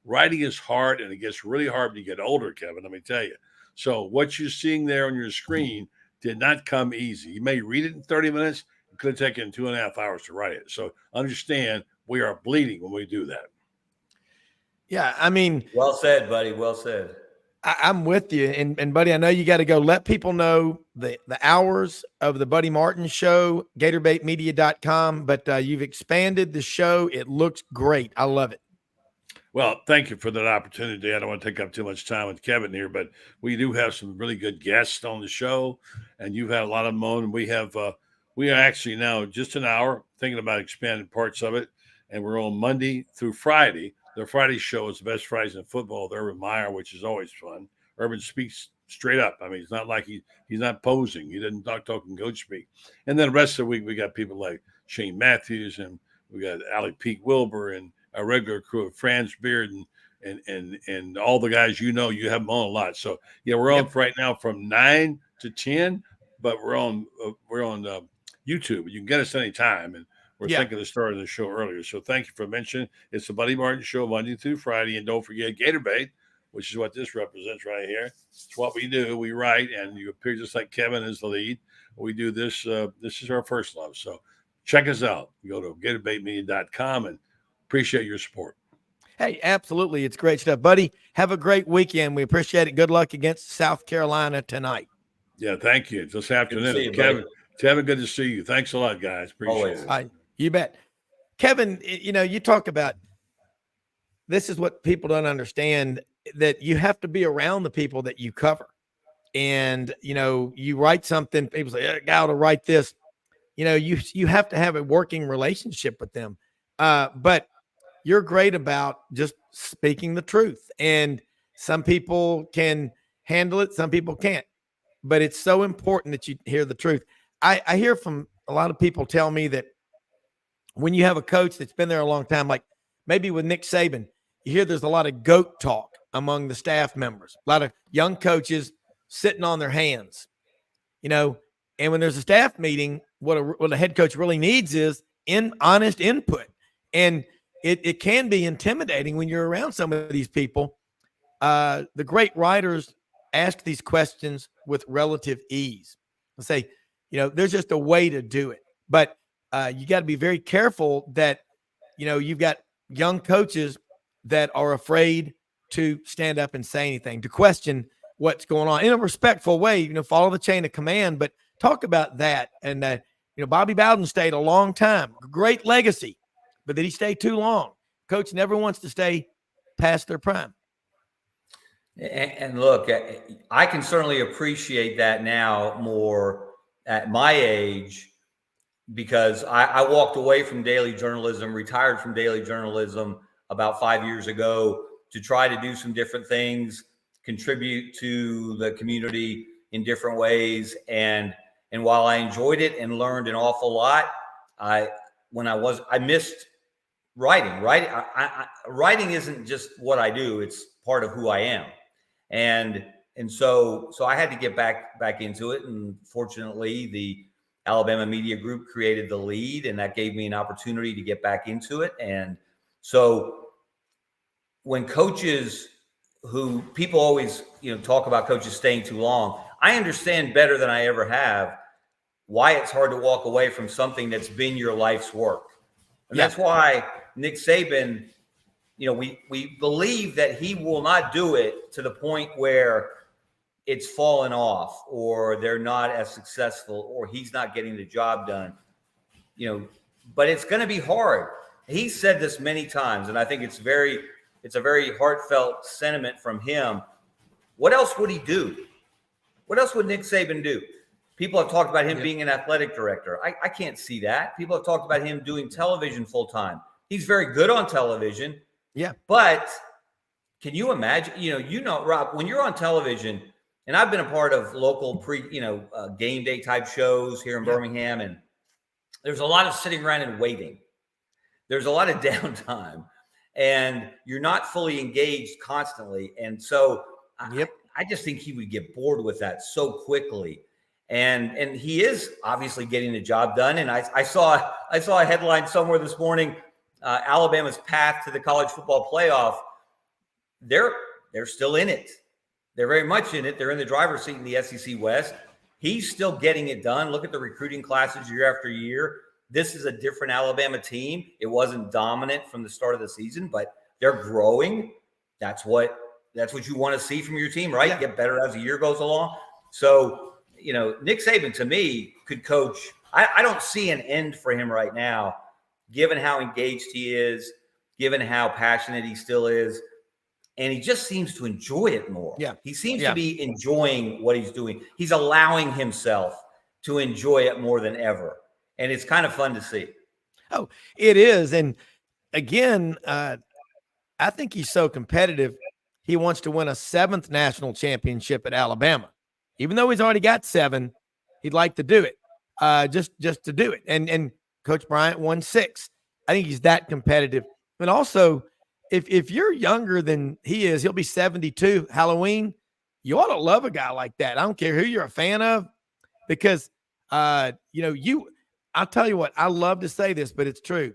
Writing is hard, and it gets really hard when you get older, Kevin, let me tell you. So what you're seeing there on your screen did not come easy. You may read it in 30 minutes. It could have taken 2.5 hours to write it. So understand, we are bleeding when we do that. Yeah, I mean. Well said, buddy. Well said. I'm with you. And buddy, I know you got to go. Let people know the hours of the Buddy Martin show, GatorbaitMedia.com. But you've expanded the show. It looks great. I love it. Well, thank you for that opportunity. I don't want to take up too much time with Kevin here, but we do have some really good guests on the show, and you've had a lot of them on. We are actually now just an hour thinking about expanding parts of it, and we're on Monday through Friday. The Friday show is the best Fridays in football with Urban Meyer, which is always fun. Urban speaks straight up. I mean, it's not like he's not posing. He doesn't talking coach speak. And then the rest of the week, we got people like Shane Matthews, and we got Ali Pete Wilbur, and a regular crew of Franz Beard and all the guys you have them on a lot. So yeah, we're on right now from 9 to 10, but we're on YouTube. You can get us anytime, and we're thinking of starting the show earlier. So thank you for mentioning. It's the Buddy Martin Show Monday through Friday, and don't forget Gatorbait, which is what this represents right here. It's what we do. We write, and you appear just like Kevin is the lead. We do this. This is our first love. So check us out. Go to GatorbaitMedia.com and appreciate your support. Hey, absolutely. It's great stuff, buddy. Have a great weekend. We appreciate it. Good luck against South Carolina tonight. Yeah, thank you. This afternoon. Kevin, good to see you. Thanks a lot, guys. Appreciate it. You bet. Kevin, you talk about this is what people don't understand, that you have to be around the people that you cover. And, you write something, people say, I got to write this. You have to have a working relationship with them. But you're great about just speaking the truth. And some people can handle it. Some people can't. But it's so important that you hear the truth. I hear from a lot of people tell me that when you have a coach that's been there a long time, like maybe with Nick Saban, you hear there's a lot of goat talk among the staff members, a lot of young coaches sitting on their hands, and when there's a staff meeting, what a head coach really needs is honest input. And it can be intimidating when you're around some of these people. The great writers ask these questions with relative ease. They'll say, there's just a way to do it. But you got to be very careful that, you've got young coaches that are afraid to stand up and say anything, to question what's going on in a respectful way, follow the chain of command, but talk about that. And, Bobby Bowden stayed a long time, great legacy, but did he stay too long? Coach never wants to stay past their prime. And look, I can certainly appreciate that now more at my age, because I walked away from daily journalism, retired from daily journalism about 5 years ago to try to do some different things, contribute to the community in different ways. And while I enjoyed it and learned an awful lot, I missed writing. Writing isn't just what I do; it's part of who I am. And so I had to get back into it. And fortunately, the Alabama Media Group created the Lead, and that gave me an opportunity to get back into it. And so when coaches who people always, talk about coaches staying too long, I understand better than I ever have why it's hard to walk away from something that's been your life's work. And that's why Nick Saban, we believe that he will not do it to the point where it's fallen off or they're not as successful or he's not getting the job done, but it's going to be hard. He said this many times, and I think it's a very heartfelt sentiment from him. What else would he do? What else would Nick Saban do? People have talked about him being an athletic director. I can't see that. People have talked about him doing television full time. He's very good on television. Yeah. But can you imagine, Rob, when you're on television, and I've been a part of local game day type shows here in Birmingham, and there's a lot of sitting around and waiting. There's a lot of downtime, and you're not fully engaged constantly. And so I just think he would get bored with that so quickly. And he is obviously getting the job done. And I saw a headline somewhere this morning, Alabama's path to the college football playoff. They're still in it. They're very much in it. They're in the driver's seat in the SEC West. He's still getting it done. Look at the recruiting classes year after year. This is a different Alabama team. It wasn't dominant from the start of the season, but they're growing. That's what you want to see from your team, right? Get better as the year goes along. So, Nick Saban, to me, could coach. I don't see an end for him right now, given how engaged he is, given how passionate he still is. And he just seems to enjoy it more. Yeah. He seems to be enjoying what he's doing. He's allowing himself to enjoy it more than ever. And it's kind of fun to see. Oh, it is. And again, I think he's so competitive. He wants to win a 7th national championship at Alabama. Even though he's already got 7, he'd like to do it, just to do it. And Coach Bryant won 6. I think he's that competitive. But also, if you're younger than he is, he'll be 72 Halloween. You ought to love a guy like that. I don't care who you're a fan of, because I'll tell you what, I love to say this, but it's true.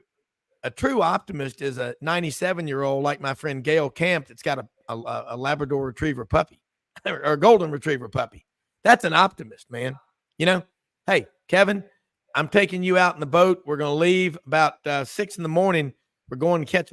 A true optimist is a 97-year-old like my friend Gail Camp that's got a Labrador Retriever puppy or a Golden Retriever puppy. That's an optimist, man. Hey, Kevin, I'm taking you out in the boat. We're going to leave about 6 in the morning. We're going to catch,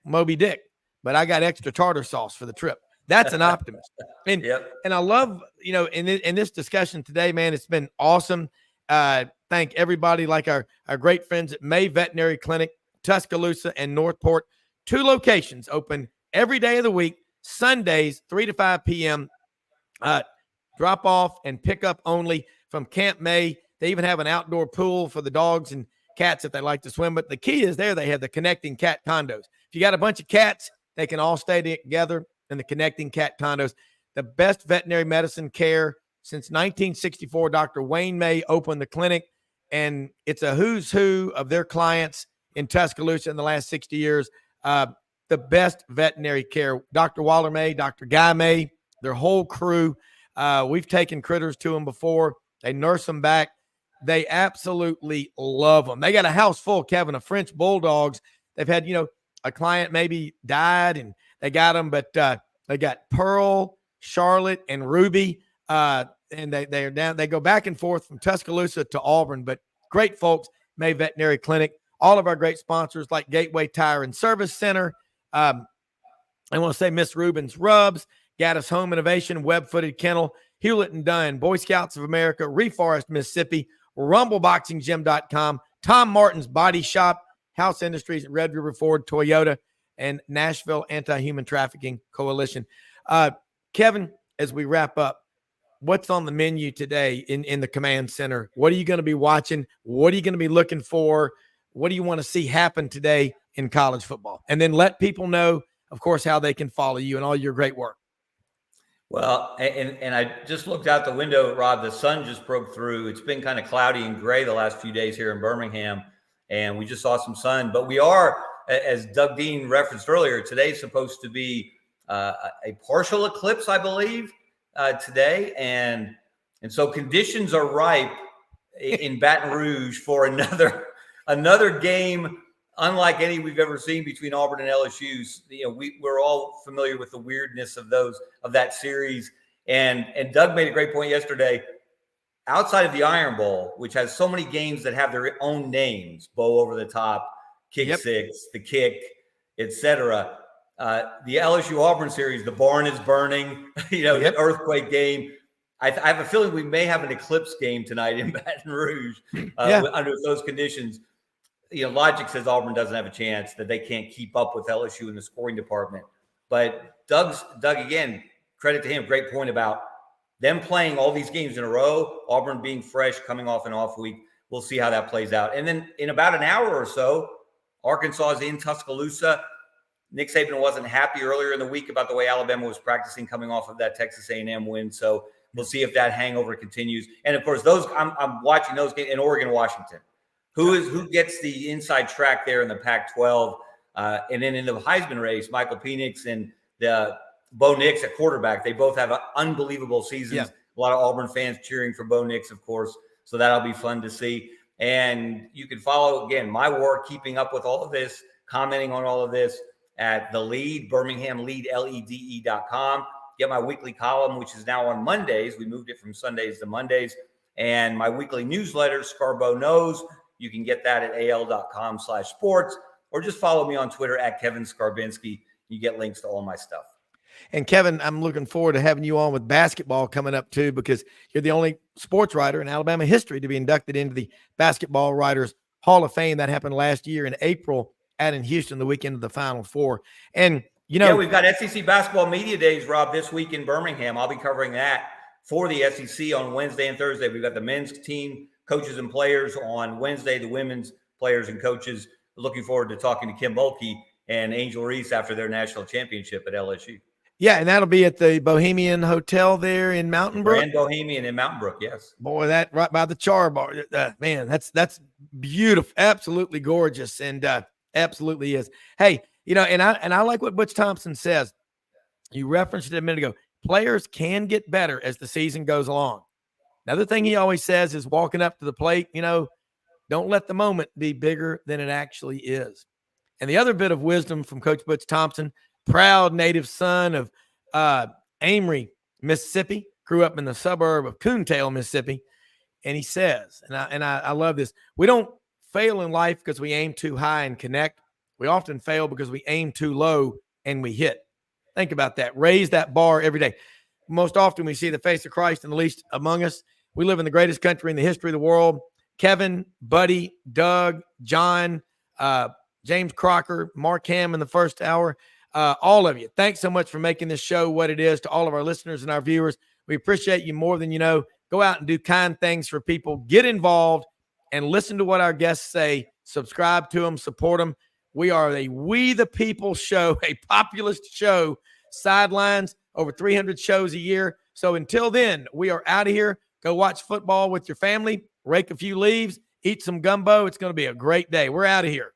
Moby Dick, but I got extra tartar sauce for the trip. That's an optimist. And I love, in this discussion today, man, it's been awesome. Thank everybody, like our great friends at May Veterinary Clinic, Tuscaloosa and Northport. 2 locations open every day of the week, Sundays, 3 to 5 p.m. Drop off and pick up only from Camp May. They even have an outdoor pool for the dogs and cats if they like to swim. But the key is they have the connecting cat condos. If you got a bunch of cats, they can all stay together in the connecting cat condos. The best veterinary medicine care since 1964. Dr. Wayne May opened the clinic, and it's a who's who of their clients in Tuscaloosa in the last 60 years. The best veterinary care. Dr. Waller May, Dr. Guy May, their whole crew. We've taken critters to them before. They nurse them back. They absolutely love them. They got a house full, Kevin, of French bulldogs. They've had, a client maybe died and they got them, but they got Pearl, Charlotte, and Ruby. and they are down. They go back and forth from Tuscaloosa to Auburn, but great folks, May Veterinary Clinic, all of our great sponsors like Gateway Tire and Service Center. I want to say Miss Rubin's Rubs, Gaddis Home Innovation, Web-Footed Kennel, Hewlett and Dunn, Boy Scouts of America, Reforest, Mississippi, RumbleBoxingGym.com, Tom Martin's Body Shop, House Industries, Red River Ford, Toyota, and Nashville Anti-Human Trafficking Coalition. Kevin, as we wrap up, what's on the menu today in the command center? What are you going to be watching? What are you going to be looking for? What do you want to see happen today in college football? And then let people know, of course, how they can follow you and all your great work. Well, and I just looked out the window, Rob. The sun just broke through. It's been kind of cloudy and gray the last few days here in Birmingham, and we just saw some sun. But we are, as Doug Dean referenced earlier, today's supposed to be a partial eclipse, I believe, today. And so conditions are ripe in Baton Rouge for another game unlike any we've ever seen between Auburn and LSU. We're all familiar with the weirdness of that series. And Doug made a great point yesterday. Outside of the Iron Bowl, which has so many games that have their own names, Bow Over the Top, Kick Six, The Kick, etc. The LSU Auburn series, the barn is burning, the earthquake game. I have a feeling we may have an eclipse game tonight in Baton Rouge under those conditions. Logic says Auburn doesn't have a chance, that they can't keep up with LSU in the scoring department. But Doug, again, credit to him, great point about them playing all these games in a row, Auburn being fresh, coming off an off week. We'll see how that plays out. And then in about an hour or so, Arkansas is in Tuscaloosa. Nick Saban wasn't happy earlier in the week about the way Alabama was practicing coming off of that Texas A&M win. So we'll see if that hangover continues. And, of course, I'm watching those games in Oregon, Washington. Who gets the inside track there in the Pac-12? And then in the Heisman race, Michael Penix and the Bo Nix at quarterback. They both have unbelievable seasons. Yeah. A lot of Auburn fans cheering for Bo Nix, of course. So that'll be fun to see. And you can follow, again, my work, keeping up with all of this, commenting on all of this at The Lead, Birmingham Lead, LEDE.com. Get my weekly column, which is now on Mondays. We moved it from Sundays to Mondays. And my weekly newsletter, Scarbo Knows. You can get that at al.com/sports, or just follow me on Twitter at Kevin Scarbinsky. You get links to all my stuff. And Kevin, I'm looking forward to having you on with basketball coming up too, because you're the only sports writer in Alabama history to be inducted into the Basketball Writers Hall of Fame. That happened last year in April in Houston, the weekend of the Final Four. And, we've got SEC Basketball Media Days, Rob, this week in Birmingham. I'll be covering that for the SEC on Wednesday and Thursday. We've got the men's team, coaches and players on Wednesday, the women's players and coaches. Looking forward to talking to Kim Mulkey and Angel Reese after their national championship at LSU. Yeah, and that'll be at the Bohemian Hotel there in Mountain Brook. Grand Bohemian in Mountain Brook, yes. Boy, that right by the Char Bar. Man, that's beautiful, absolutely gorgeous, and absolutely is. Hey, and I like what Butch Thompson says. You referenced it a minute ago. Players can get better as the season goes along. Another thing he always says is walking up to the plate, don't let the moment be bigger than it actually is. And the other bit of wisdom from Coach Butch Thompson, proud native son of Amory, Mississippi, grew up in the suburb of Coontail, Mississippi. And he says, and I love this, we don't fail in life because we aim too high and connect. We often fail because we aim too low and we hit. Think about that. Raise that bar every day. Most often we see the face of Christ and the least among us. We live in the greatest country in the history of the world. Kevin, Buddy, Doug, John, James Crocker, Mark Hamm in the first hour, all of you. Thanks so much for making this show what it is. To all of our listeners and our viewers, we appreciate you more than you know. Go out and do kind things for people. Get involved and listen to what our guests say. Subscribe to them, support them. We are a We the People show, a populist show, sidelines, over 300 shows a year. So until then, we are out of here. Go watch football with your family, rake a few leaves, eat some gumbo. It's going to be a great day. We're out of here.